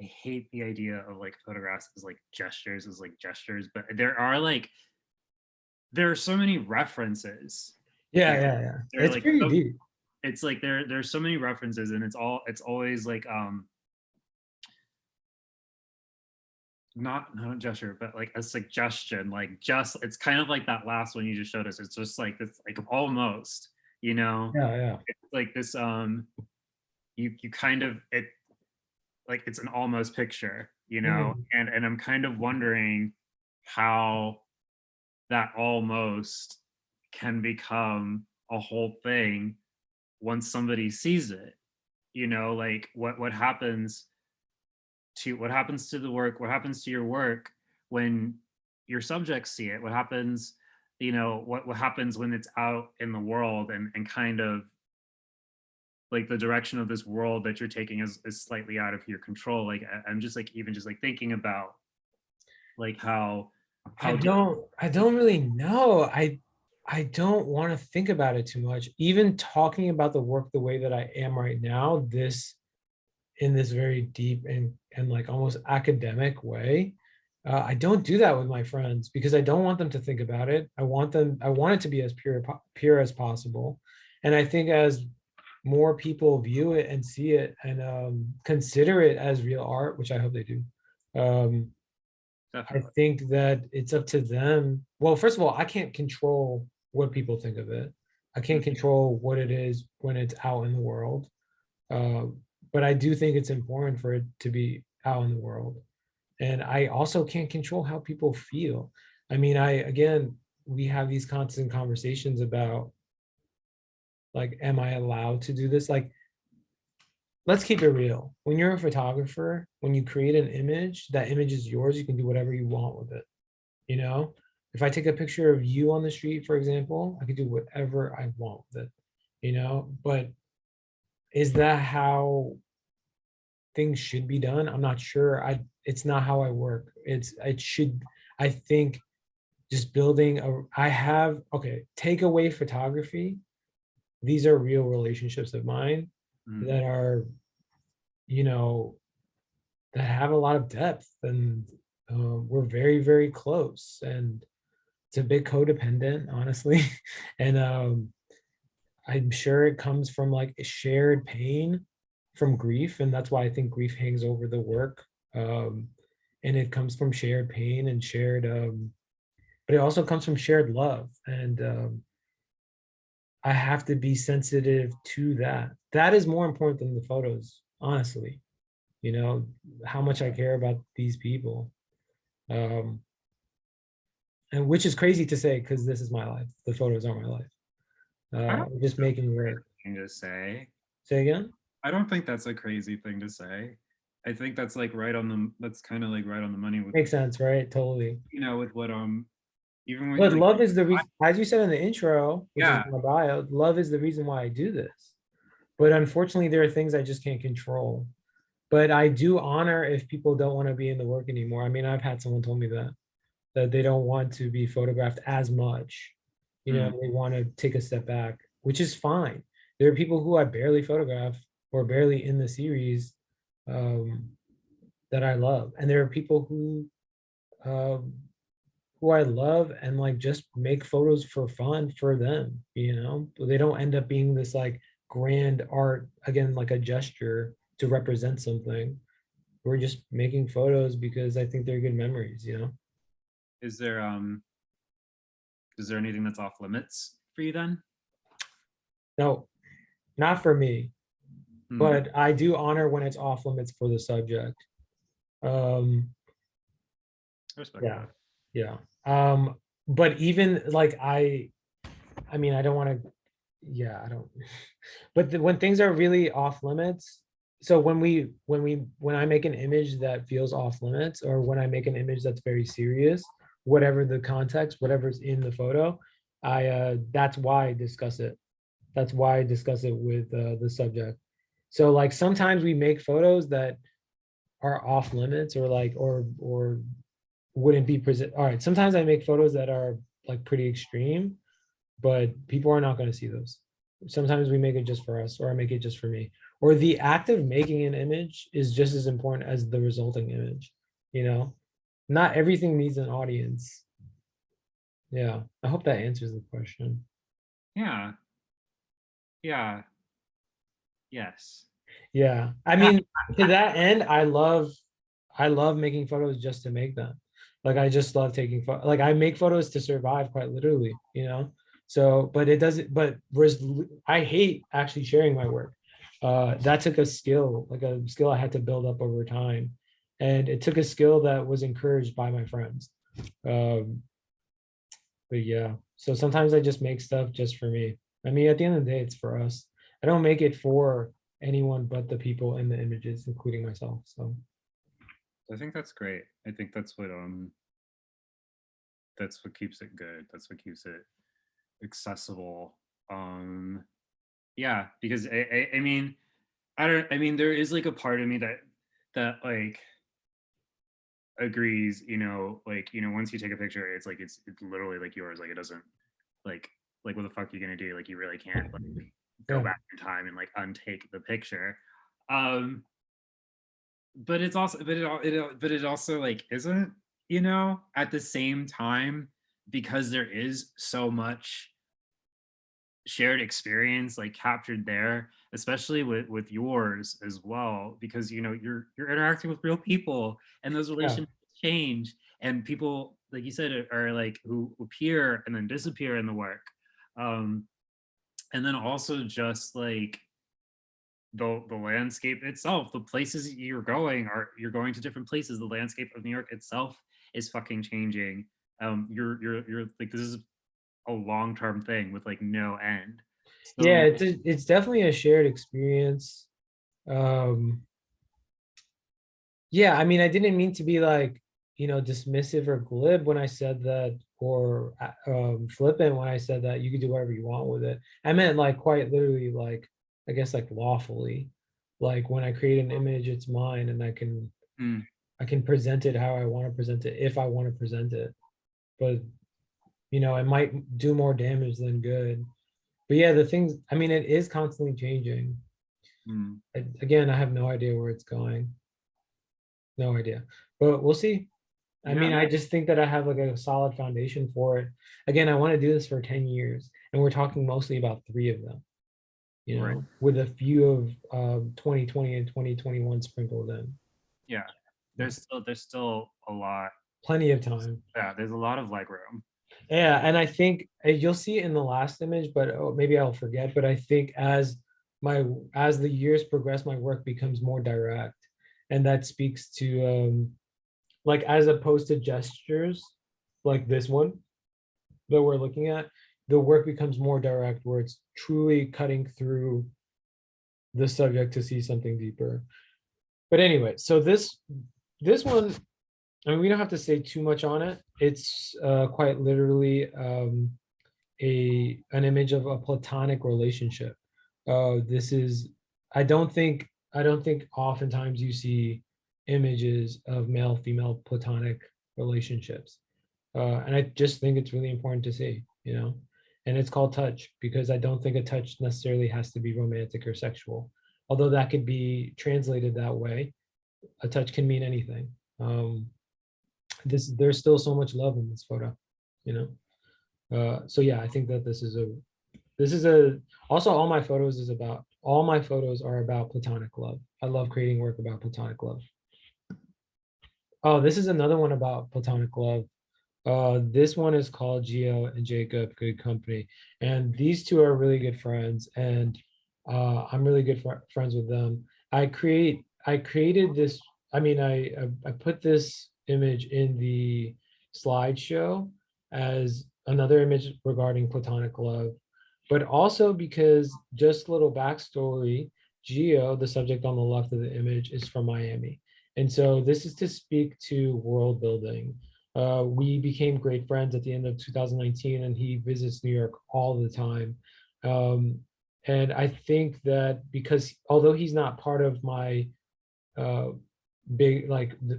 hate the idea of like photographs as like gestures, but there are so many references. Yeah, You know, yeah, yeah. there are It's like pretty deep. it's like there's so many references, and it's always like not a gesture, but like a suggestion. Like, just it's kind of like that last one you just showed us. It's just like this, like almost, you know, Yeah, yeah. it's like this you kind of it like it's an almost picture, you know. Mhm. And I'm kind of wondering how that almost can become a whole thing once somebody sees it, you know. Like, what happens to the work, what happens to your work when your subjects see it, what happens you know, what happens when it's out in the world, and kind of like the direction of this world that you're taking is slightly out of your control. Like I'm just like, even just like thinking about like how I don't really know. I don't want to think about it too much. Even talking about the work the way that I am right now, this in this very deep and like almost academic way. I don't do that with my friends because I don't want them to think about it. I want it to be as pure as possible. And I think as more people view it and see it and consider it as real art, which I hope they do, um, I definitely. think that it's up to them. Well, first of all, I can't control what people think of it. I can't control what it is when it's out in the world. Uh, but I do think it's important for it to be out in the world. And I also can't control how people feel. I mean, again, we have these constant conversations about like, am I allowed to do this? Like, let's keep it real. When you're a photographer, when you create an image, that image is yours. You can do whatever you want with it. You know, if I take a picture of you on the street, for example, I could do whatever I want with it, you know, but is that how things should be done? I'm not sure. It's not how I work. It should, I think just building okay, take away photography. These are real relationships of mine Mm. that are, you know, that have a lot of depth and we're very, very close and it's a bit codependent, honestly. And I'm sure it comes from like a shared pain from grief. And that's why I think grief hangs over the work. And it comes from shared pain and shared, but it also comes from shared love. And I have to be sensitive to that. That is more important than the photos, honestly. You know, how much I care about these people. Um, and which is crazy to say because this is my life. The photos are my life. I don't Just making work. thing to say. Say again? I don't think that's a crazy thing to say. I think that's like that's kind of like right on the money with, Makes sense, right? Totally. you know, with what even when But like love is the reason, as you said in the intro, which is yeah, my bio, love is the reason why I do this. But unfortunately, there are things I just can't control. But I do honor if people don't want to be in the work anymore. I mean, I've had someone told me that they don't want to be photographed as much. You know, mm, they want to take a step back, which is fine. There are people who I barely photograph or barely in the series um, that I love. And there are people um, who I love and like just make photos for fun for them, you know? They don't end up being this like grand art, again, like a gesture to represent something. We're just making photos because I think they're good memories, you know? is there anything that's off limits for you then? No, not for me, Hmm, but I do honor when it's off limits for the subject. Um, I respect yeah, that. yeah. But even like I mean, I don't want to, yeah, I don't, but when things are really off limits, so when I make an image that feels off limits, or when I make an image that's very serious, whatever the context, whatever's in the photo, that's why I discuss it. That's why I discuss it with the subject. So like sometimes we make photos that are off limits or like or wouldn't be present. All right, sometimes I make photos that are like pretty extreme, but people are not going to see those. Sometimes we make it just for us, or I make it just for me. Or the act of making an image is just as important as the resulting image. You know, not everything needs an audience. Yeah, I hope that answers the question. Yeah, yeah, yes. Yeah, I Yeah, mean, to that end, I love making photos just to make them. Like I just love taking photos. Like I make photos to survive, quite literally, you know. So, but it doesn't. But whereas I hate actually sharing my work. That took a skill, like a skill I had to build up over time, and it took a skill that was encouraged by my friends. Um, but yeah, so sometimes I just make stuff just for me. I mean, at the end of the day, it's for us. I don't make it for anyone but the people in the images, including myself. So I think that's great. I think that's what that's what keeps it good. That's what keeps it accessible. Yeah, because I mean, I mean, there is like a part of me that like agrees, like, once you take a picture, it's like it's literally like yours. Like it doesn't like what the fuck are you gonna do? Like you really can't like go Yeah. back in time and like untake the picture. Um, but it's also but it also like isn't, at the same time, because there is so much shared experience like captured there, especially with yours as well, because you're interacting with real people, and those Yeah. relationships change, and people, like you said, are like who appear and then disappear in the work. um and then also just like the landscape itself, the places you're going to different places, the landscape of New York itself is fucking changing. You're like, this is a long-term thing with like no end. Yeah, So it's definitely a shared experience. Um, yeah, I mean, I didn't mean to be like, dismissive or glib when I said that, or flippant when I said that you could do whatever you want with it. I meant like quite literally, like, I guess like lawfully. Like when I create an image, it's mine, and mm, I can present it how I want to present it if I want to present it. But it might do more damage than good. But yeah, the things, I mean, it is constantly changing. mm, Again, I have no idea where it's going. No idea. But we'll see. I yeah, mean, I just think that I have like a solid foundation for it. Again, I want to do this for 10 years, and we're talking mostly about three of them, right, with a few of 2020 and 2021 sprinkled in. yeah. There's still a lot. Plenty of time. Yeah, there's a lot of leg room. Yeah, and I think you'll see it in the last image, but maybe I'll forget. But I think as the years progress, my work becomes more direct, and that speaks to like as opposed to gestures like this one that we're looking at, the work becomes more direct, where it's truly cutting through the subject to see something deeper. But anyway, so this one, I mean, we don't have to say too much on it. It's quite literally an image of a platonic relationship. This is I don't think oftentimes you see images of male female platonic relationships, and I just think it's really important to see, and it's called touch because I don't think a touch necessarily has to be romantic or sexual, although that could be translated that way. A touch can mean anything. There's still so much love in this photo, you know. So yeah, I think that this is a also all my photos are about platonic love. I love creating work about platonic love. Oh, this is another one about platonic love. This one is called Geo and Jacob Good Company, and these two are really good friends, and I'm really good friends with them. I created this. I mean, I put this image in the slideshow as another image regarding platonic love, but also because, just a little backstory, Geo, the subject on the left of the image, is from Miami. And so this is to speak to world building. We became great friends at the end of 2019, and he visits New York all the time. Um, and I think that because although he's not part of my uh, big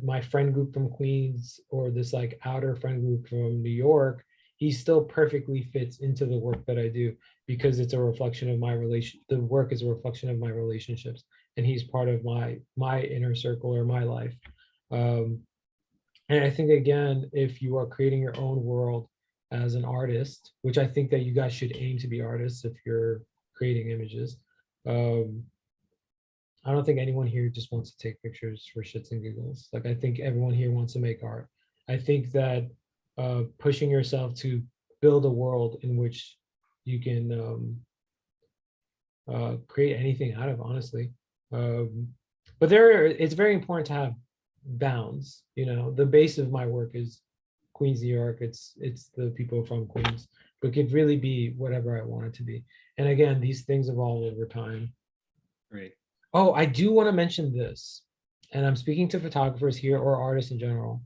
my friend group from Queens, or this like outer friend group from New York, he still perfectly fits into the work that I do because it's a reflection of my relation. The work is a reflection of my relationships, and he's part of my inner circle or my life. Um, and I think, again, if you are creating your own world as an artist, which I think that you guys should aim to be artists if you're creating images. Um, I don't think anyone here just wants to take pictures for shits and giggles. Like, I think everyone here wants to make art. I think that pushing yourself to build a world in which you can create anything out of, honestly. Um, but it's very important to have bounds. The base of my work is Queens, New York. It's the people from Queens, but it could really be whatever I want it to be. And again, these things evolve over time. Great. Oh, I do want to mention this, and I'm speaking to photographers here or artists in general.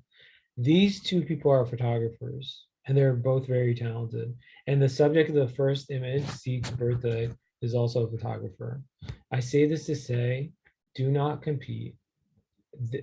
These two people are photographers, and they're both very talented. And the subject of the first image, Seek's birthday, is also a photographer. I say this to say, do not compete.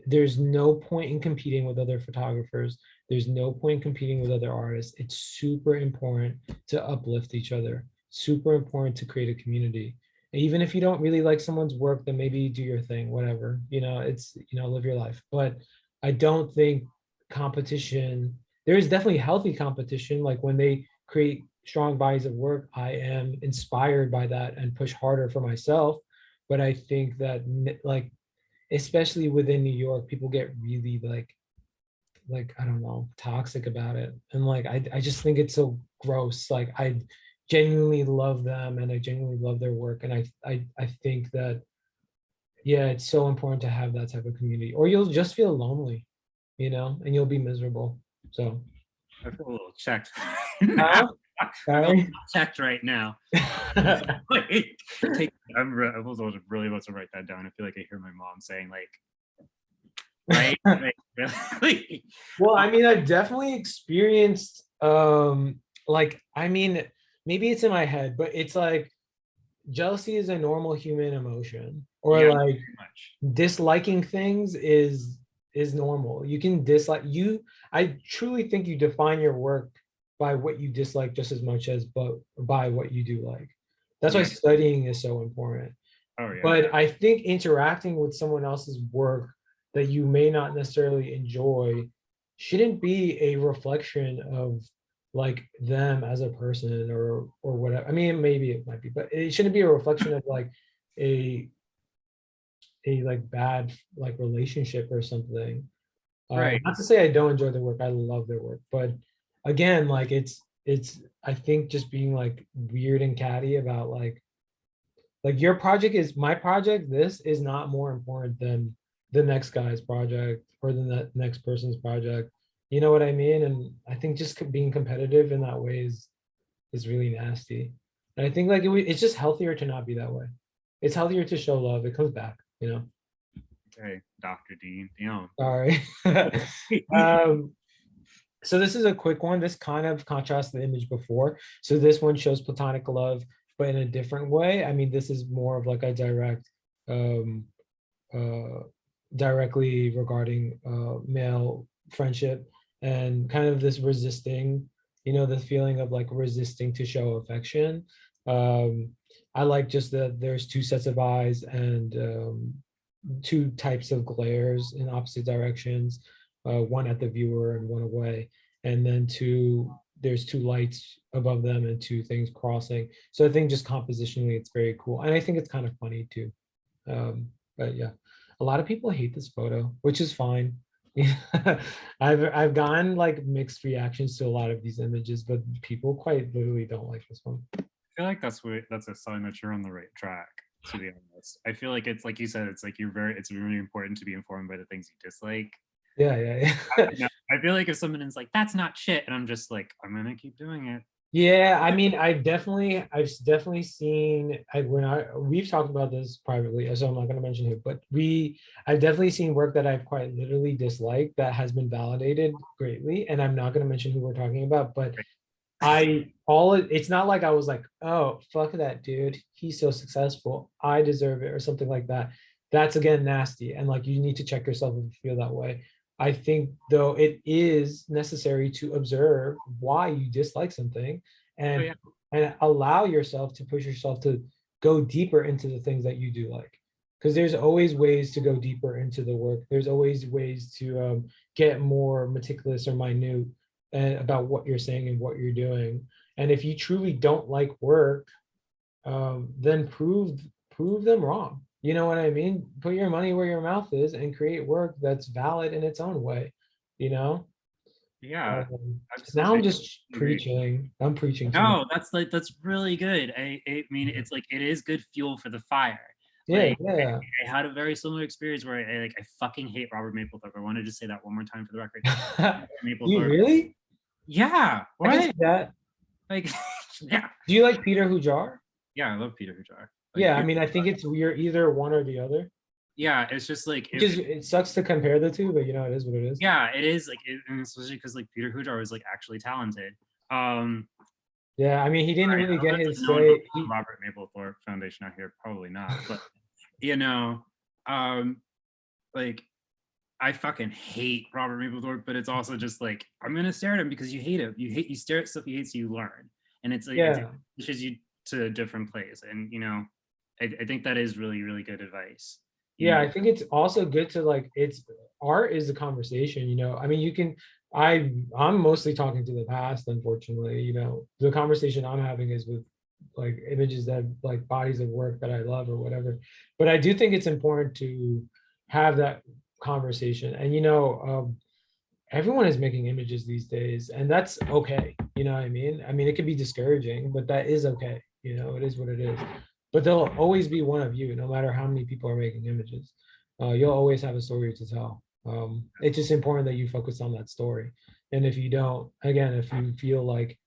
There's no point in competing with other photographers. There's no point in competing with other artists. It's super important to uplift each other. Super important to create a community. And even if you don't really like someone's work, then maybe do your thing, whatever. It's, live your life. But I don't think competition, there is definitely healthy competition. Like when they create strong bodies of work, I am inspired by that and push harder for myself. But I think that like, especially within New York, people get really like I don't know, toxic about it. And like I just think it's so gross. Like I genuinely love them and I genuinely love their work. And I think that yeah, it's so important to have that type of community, or you'll just feel lonely, and you'll be miserable. So I feel a little checked. huh? I feel Sorry. checked right now. Like, I was really about to write that down. I feel like I hear my mom saying like, right? Like, really? Well, I mean, I've definitely experienced like I mean, maybe it's in my head, but it's like jealousy is a normal human emotion, or Yeah, like pretty much. disliking things is normal. You can dislike you. I truly think you define your work by what you dislike just as much as but by what you do like. That's why Yeah. studying is so important. Oh yeah. But I think interacting with someone else's work that you may not necessarily enjoy shouldn't be a reflection of like them as a person or whatever. I mean, maybe it might be, but it shouldn't be a reflection of like a like bad like relationship or something. Right. Not to say I don't enjoy their work. I love their work, but again, like it's I think just being like weird and catty about like your project is my project. This is not more important than the next guy's project or the next person's project. You know what I mean? And I think just being competitive in that way is really nasty. And I think like it's just healthier to not be that way. It's healthier to show love. It comes back. Okay, Dr. Dean. Damn. Sorry. So this is a quick one. This kind of contrasts the image before. So this one shows platonic love, but in a different way. I mean, this is more of like a direct, um, directly regarding male friendship and kind of this resisting, the feeling of like resisting to show affection. Um, I like just that there's two sets of eyes and two types of glares in opposite directions, one at the viewer and one away. And then there's two lights above them and two things crossing. So I think just compositionally, it's very cool. And I think it's kind of funny too. But yeah, a lot of people hate this photo, which is fine. I've gotten like mixed reactions to a lot of these images, but people quite literally don't like this one. I feel like that's a sign that you're on the right track, to be honest. I feel like it's like you said, it's like it's really important to be informed by the things you dislike. Yeah. I feel like if someone is like, that's not shit, and I'm just like, I'm gonna keep doing it. Yeah, I mean, I've definitely seen. We've talked about this privately, so I'm not going to mention who, but I've definitely seen work that I've quite literally disliked that has been validated greatly, and I'm not going to mention who we're talking about, but it's not like I was like, oh, fuck that dude, he's so successful, I deserve it, or something like that. That's again nasty, and like you need to check yourself if you feel that way. I think though it is necessary to observe why you dislike something and allow yourself to push yourself to go deeper into the things that you do like. Because there's always ways to go deeper into the work. There's always ways to get more meticulous or minute about what you're saying and what you're doing. And if you truly don't like work, then prove them wrong. You know what I mean? Put your money where your mouth is and create work that's valid in its own way, you know? Yeah. Now I'm just preaching. I'm preaching too much. No, that's really good. I mean, it's like it is good fuel for the fire. Yeah, Like, yeah. I had a very similar experience where I fucking hate Robert Mapplethorpe. I want to just say that one more time for the record. You really? Yeah. I can see that. Like, yeah. Do you like Peter Hujar? Yeah, I love Peter Hujar. Yeah, I mean, I think you're either one or the other. yeah, it's just like Which is, it sucks to compare the two, but you know, it is what it is. yeah, it is like, and especially because like Peter Hujar was like actually talented. Yeah, I mean, he didn't Right, really I get don't know if his no one say. from Robert Mapplethorpe Foundation out here, probably not, but you know, um, like I fucking hate Robert Mapplethorpe, but it's also just like I'm gonna stare at him because you hate him. You stare at stuff you hate, so you learn, and it's like it Yeah, pushes you to a different place. And you know, I think that is really really good advice. You yeah, know, I think it's also good to like, it's art is a conversation, you know. I mean, you can, I'm mostly talking to the past, unfortunately, you know. The conversation I'm having is with like images that like bodies of work that I love or whatever. But I do think it's important to have that conversation. And you know, everyone is making images these days, and that's okay. You know what I mean? I mean, it could be discouraging, but that is okay. You know, it is what it is. But there'll always be one of you, no matter how many people are making images. You'll always have a story to tell. It's just important that you focus on that story. And if you don't, again, if you feel like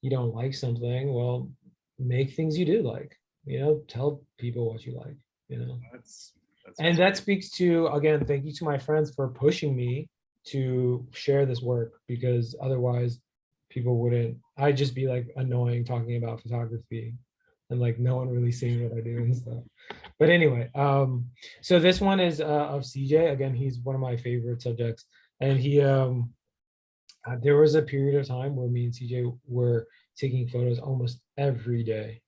you don't like something, well, make things you do like. You know, tell people what you like. You know. that's And that speaks to, again, thank you to my friends for pushing me to share this work, because otherwise people wouldn't, I'd just be like annoying talking about photography and like no one really seeing what I do and stuff. But anyway, so this one is of CJ. Again, he's one of my favorite subjects. And there was a period of time where me and CJ were taking photos almost every day.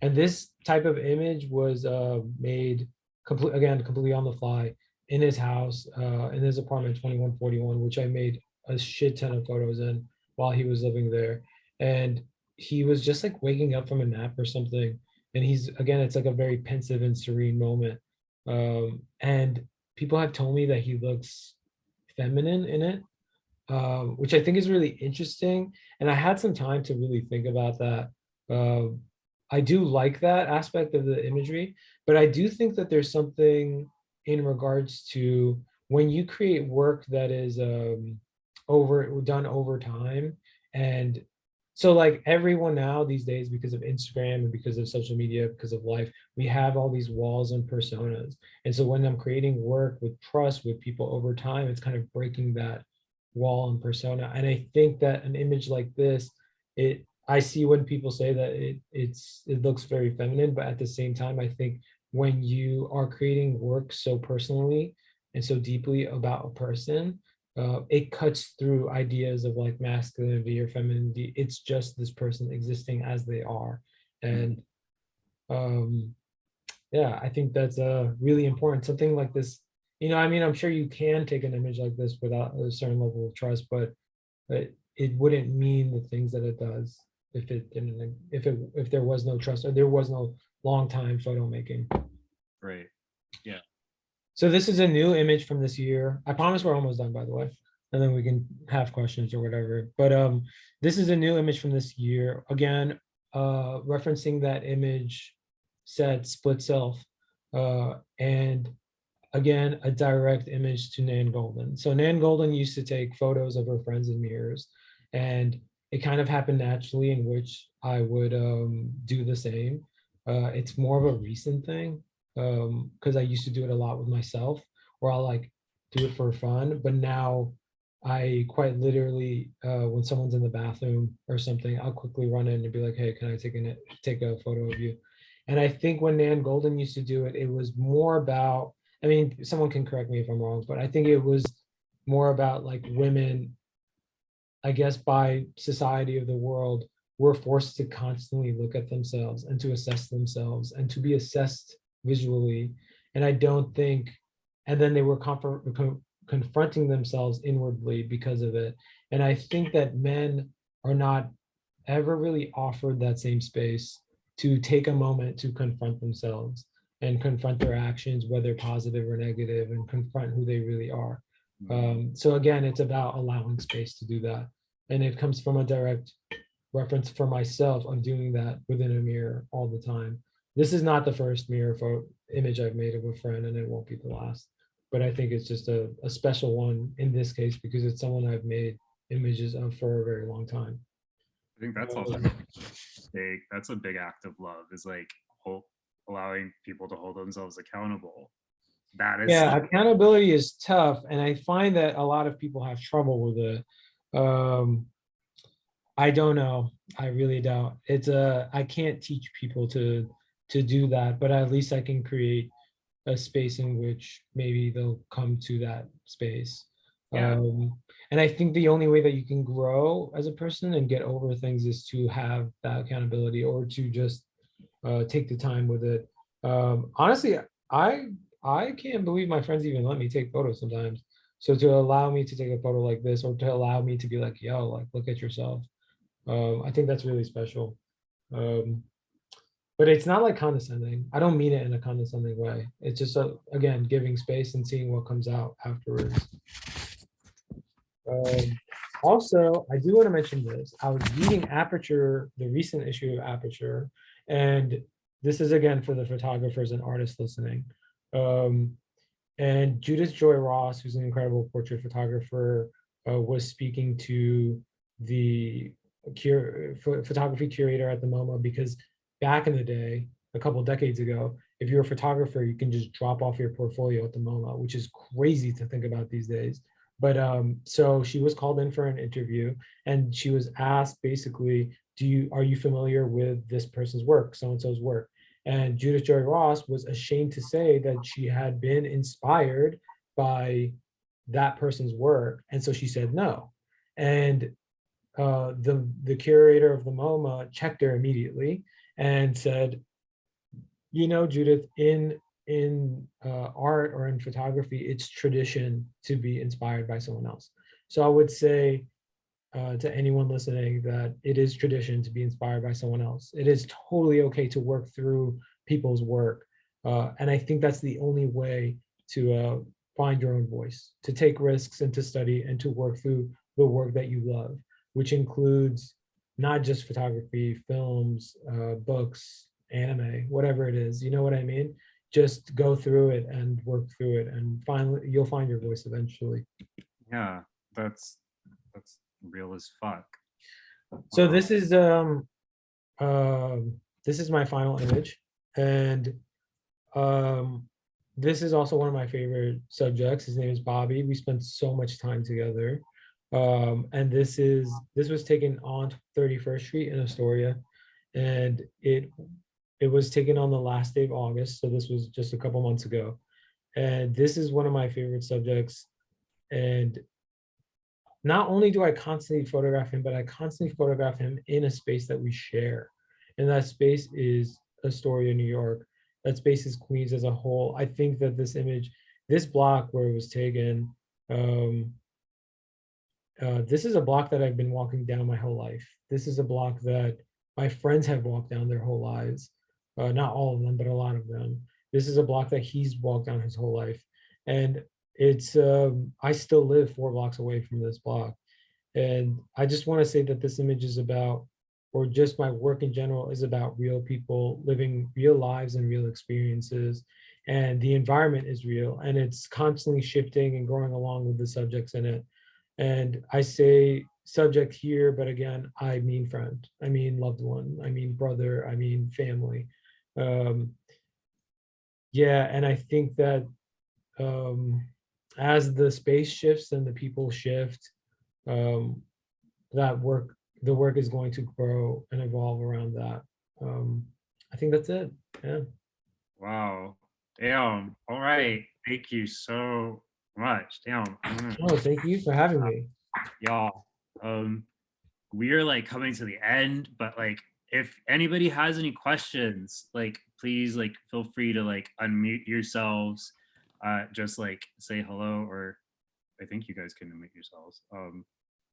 And this type of image was made completely on the fly in his house, in his apartment 2141, which I made a shit ton of photos in while he was living there. And he was just like waking up from a nap or something. And he's, again, it's like a very pensive and serene moment. And people have told me that he looks feminine in it, which I think is really interesting. And I had some time to really think about that. I do like that aspect of the imagery, but I do think that there's something in regards to when you create work that is done over time. And so like everyone now these days, because of Instagram and because of social media, because of life, we have all these walls and personas. And so when I'm creating work with trust with people over time, it's kind of breaking that wall and persona. And I think that an image like this, I see when people say that it looks very feminine, but at the same time, I think when you are creating work so personally and so deeply about a person, it cuts through ideas of like masculinity or femininity. It's just this person existing as they are. And um, yeah, I think that's really important. Something like this, you know, I mean, I'm sure you can take an image like this without a certain level of trust, but it wouldn't mean the things that it does if it didn't, if there was no trust or there was no long time photo making. right. Yeah. So this is a new image from this year. I promise we're almost done, by the way, and then we can have questions or whatever. But this is a new image from this year. Again, referencing that image set split self, and again, a direct image to Nan Golden. So Nan Golden used to take photos of her friends in mirrors, and it kind of happened naturally in which I would do the same. It's more of a recent thing, because I used to do it a lot with myself, where I'll like do it for fun. But now I quite literally, when someone's in the bathroom or something, I'll quickly run in and be like, "Hey, can I take a photo of you?" And I think when Nan Golden used to do it, it was more about, I mean, someone can correct me if I'm wrong, but I think it was more about like women, I guess, by society of the world, were forced to constantly look at themselves and to assess themselves and to be assessed visually. And I don't think, and then they were confronting themselves inwardly because of it. And I think that men are not ever really offered that same space to take a moment to confront themselves and confront their actions, whether positive or negative, and confront who they really are. So again, it's about allowing space to do that. And it comes from a direct reference for myself of doing that within a mirror all the time. This is not the first mirror photo image I've made of a friend, and it won't be the last. But I think it's just a special one in this case because it's someone I've made images of for a very long time. I think that's also big. That's a big act of love, is like allowing people to hold themselves accountable. That is Yeah, accountability is tough, and I find that a lot of people have trouble with it. I don't know. I really don't. I can't teach people to do that, but at least I can create a space in which maybe they'll come to that space. Yeah. And I think the only way that you can grow as a person and get over things is to have that accountability or to just take the time with it. Honestly, I I can't believe my friends even let me take photos sometimes. So to allow me to take a photo like this, or to allow me to be like, yo, like look at yourself. I think that's really special. Um, but it's not like condescending. I don't mean it in a condescending way. It's just again giving space and seeing what comes out afterwards. Also, I do want to mention this. I was reading Aperture, the recent issue of Aperture, and this is again for the photographers and artists listening. And Judith Joy Ross, who's an incredible portrait photographer, was speaking to the photography curator at the MoMA, because back in the day, a couple decades ago, if you're a photographer, you can just drop off your portfolio at the MoMA, which is crazy to think about these days. But so she was called in for an interview, and she was asked basically, are you familiar with this person's work, so and so's work? And Judith Joy Ross was ashamed to say that she had been inspired by that person's work, and so she said no. And the curator of the MoMA checked her immediately and said, you know, Judith, in art or in photography, it's tradition to be inspired by someone else. So I would say to anyone listening that it is tradition to be inspired by someone else. It is totally okay to work through people's work. And I think that's the only way to find your own voice, to take risks and to study and to work through the work that you love, which includes not just photography, films, books, anime, whatever it is, you know what I mean? Just go through it and work through it, and finally you'll find your voice eventually. Yeah, that's real as fuck. So this is my final image, and this is also one of my favorite subjects. His name is Bobby. We spent so much time together. And this was taken on 31st Street in Astoria, and it was taken on the last day of August. So this was just a couple months ago. And this is one of my favorite subjects. And not only do I constantly photograph him, but I constantly photograph him in a space that we share. And that space is Astoria, New York. That space is Queens as a whole. I think that this image, this block where it was taken, this is a block that I've been walking down my whole life. This is a block that my friends have walked down their whole lives. Not all of them, but a lot of them. This is a block that he's walked down his whole life. And it's, I still live 4 blocks away from this block. And I just want to say that this image is about, or just my work in general is about real people living real lives and real experiences. And the environment is real, and it's constantly shifting and growing along with the subjects in it. And I say subject here, but again, I mean friend, I mean loved one, I mean brother, I mean family. Yeah, and I think that as the space shifts and the people shift, the work is going to grow and evolve around that. I think that's it. Yeah. Wow. Damn. All right. Thank you so much. Damn. Oh, thank you for having me. Y'all. We are like coming to the end, but like if anybody has any questions, like please like feel free to like unmute yourselves. Just like say hello, or I think you guys can unmute yourselves.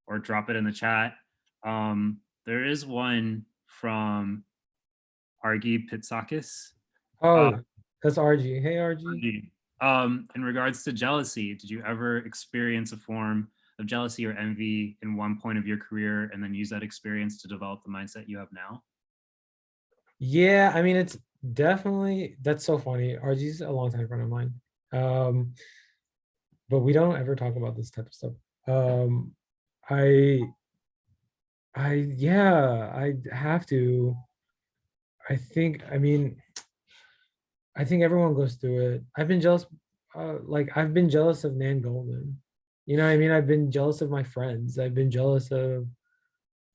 Or drop it in the chat. There is one from Argy Pitsakis. Oh, that's RG. Hey, RG. In regards to jealousy, did you ever experience a form of jealousy or envy in one point of your career and then use that experience to develop the mindset you have now? Yeah, I mean, it's definitely, that's so funny. RG's a longtime friend of mine. But we don't ever talk about this type of stuff. Yeah, I have to. I think everyone goes through it. I've been jealous like I've been jealous of Nan Goldman. You know what I mean? I've been jealous of my friends. I've been jealous of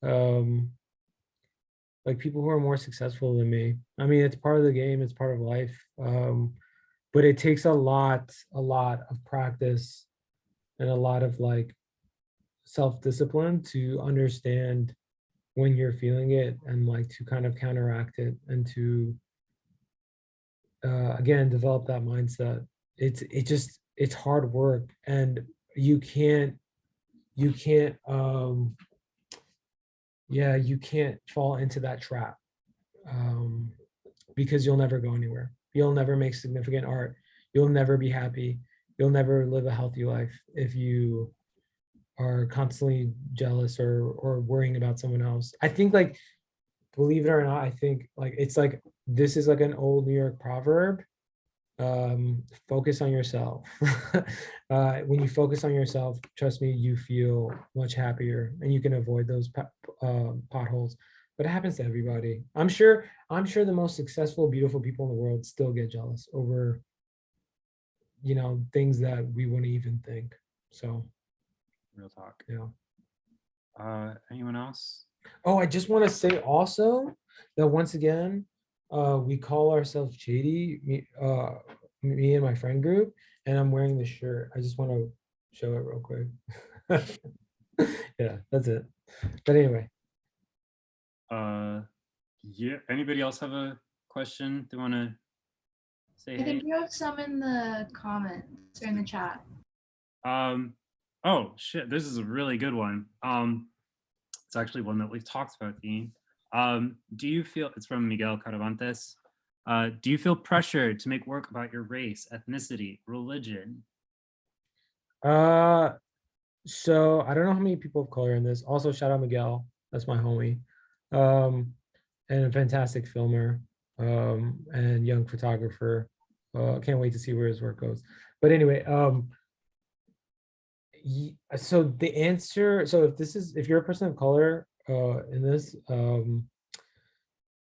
um like people who are more successful than me. I mean, it's part of the game, it's part of life. But it takes a lot of practice and a lot of like self-discipline to understand when you're feeling it and like to kind of counteract it and to again develop that mindset. It's hard work, and you can't yeah, you can't fall into that trap, um because you'll never go anywhere. You'll never make significant art. You'll never be happy. You'll never live a healthy life if you are constantly jealous or worrying about someone else. I think like, believe it or not, I think like it's like this is like an old New York proverb. Focus on yourself. When you focus on yourself, trust me, you feel much happier and you can avoid those potholes. But it happens to everybody. I'm sure the most successful, beautiful people in the world still get jealous over, things that we wouldn't even think. So Real talk. yeah. Anyone else? Oh, I just want to say also that once again, we call ourselves Shady, me and my friend group, and I'm wearing this shirt. I just want to show it real quick. Yeah, that's it. But anyway, Yeah. Anybody else have a question they want to say? I Hey. think you have some in the comments or in the chat. Oh shit, this is a really good one. It's actually one that we've talked about, Dean. Do you feel, it's from Miguel Caravantes. Do you feel pressure to make work about your race, ethnicity, religion? so I don't know how many people of color in this. Also, shout out Miguel. That's my homie. And a fantastic filmer, and young photographer. Can't wait to see where his work goes. But anyway, so the answer, so if you're a person of color in this,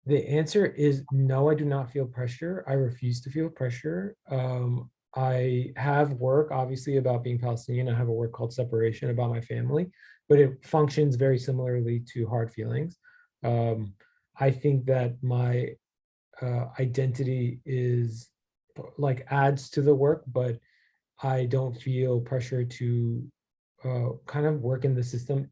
the answer is no, I do not feel pressure. I refuse to feel pressure. I have work obviously about being Palestinian. I have a work called Separation about my family, but it functions very similarly to hard feelings. I think that my identity is like adds to the work, but I don't feel pressure to kind of work in the system.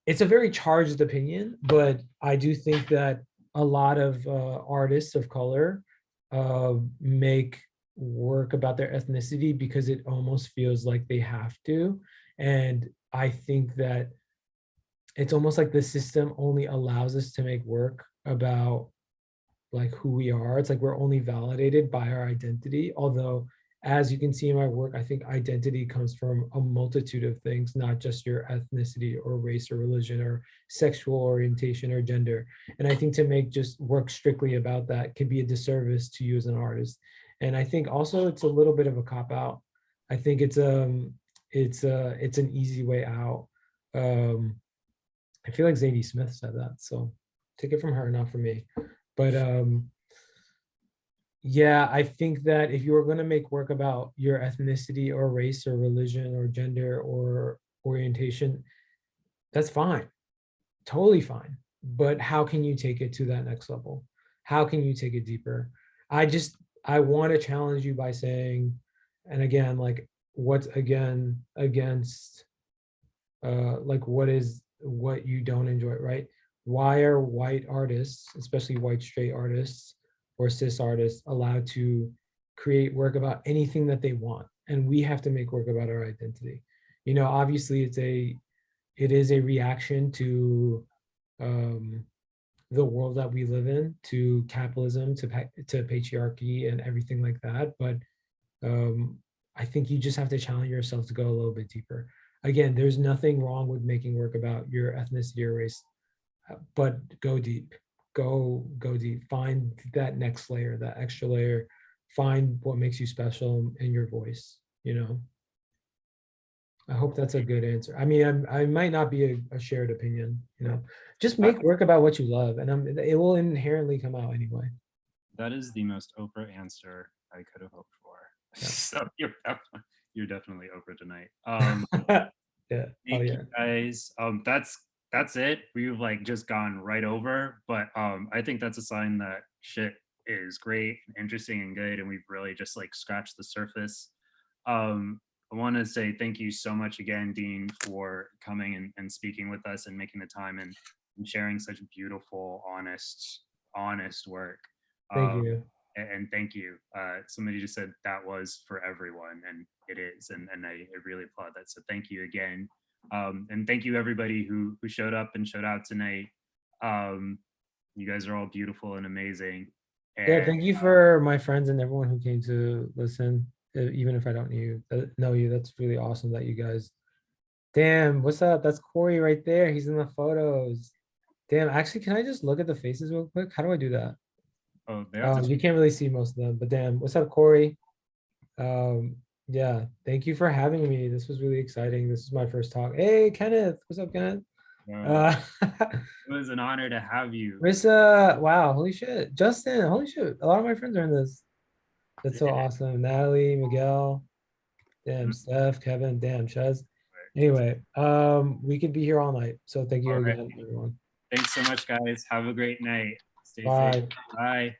It's a very charged opinion, but I do think that a lot of artists of color make work about their ethnicity because it almost feels like they have to. And I think that it's almost like the system only allows us to make work about like who we are. It's like we're only validated by our identity. Although, as you can see in my work, I think identity comes from a multitude of things, not just your ethnicity or race or religion or sexual orientation or gender. And I think to make just work strictly about that could be a disservice to you as an artist. And I think also it's a little bit of a cop out. I think it's an easy way out. I feel like Zadie Smith said that, so take it from her, not from me. But yeah, I think that if you were going to make work about your ethnicity or race or religion or gender or orientation, that's fine, totally fine. But how can you take it to that next level? How can you take it deeper? I want to challenge you by saying, and again, like what's again against like what you don't enjoy, right? Why are white artists, especially white straight artists or cis artists, allowed to create work about anything that they want, and we have to make work about our identity? Obviously it is a reaction to the world that we live in, to capitalism, to patriarchy and everything like that. But I think you just have to challenge yourself to go a little bit deeper. Again, there's nothing wrong with making work about your ethnicity or race, but go deep. Go deep. Find that next layer, that extra layer. Find what makes you special in your voice. I hope that's a good answer. I mean, I might not be a shared opinion. Just make work about what you love, and it will inherently come out anyway. That is the most Oprah answer I could have hoped for. So you're definitely Oprah tonight. Yeah. Oh Thank yeah. you guys. That's it. We've like just gone right over, but I think that's a sign that shit is great, and interesting, and good, and we've really just like scratched the surface. I want to say thank you so much again, Dean, for coming and speaking with us and making the time and sharing such beautiful, honest work. Thank Um, you. and thank you. Somebody just said that was for everyone, and it is, and I really applaud that. So thank you again, and thank you everybody who showed up and showed out tonight. You guys are all beautiful and amazing. Yeah, And thank you for my friends and everyone who came to listen, even if I don't know you. That's really awesome that you guys. Damn, what's up? That's Corey right there. He's in the photos. Damn, actually, can I just look at the faces real quick? How do I do that? oh, they have to You can't really see most of them, but damn, what's up, Corey? Yeah, thank you for having me. This was really exciting. This is my first talk. Hey, Kenneth, what's up, Kenneth? it was an honor to have you. Rissa, wow, holy shit. Justin, holy shit. A lot of my friends are in this. That's so awesome. Natalie, Miguel, damn, Steph, Kevin, damn, Chaz. Anyway, we could be here all night. So thank you All right. again, everyone. Thanks so much, guys. Have a great night. Stay safe. Bye. Bye.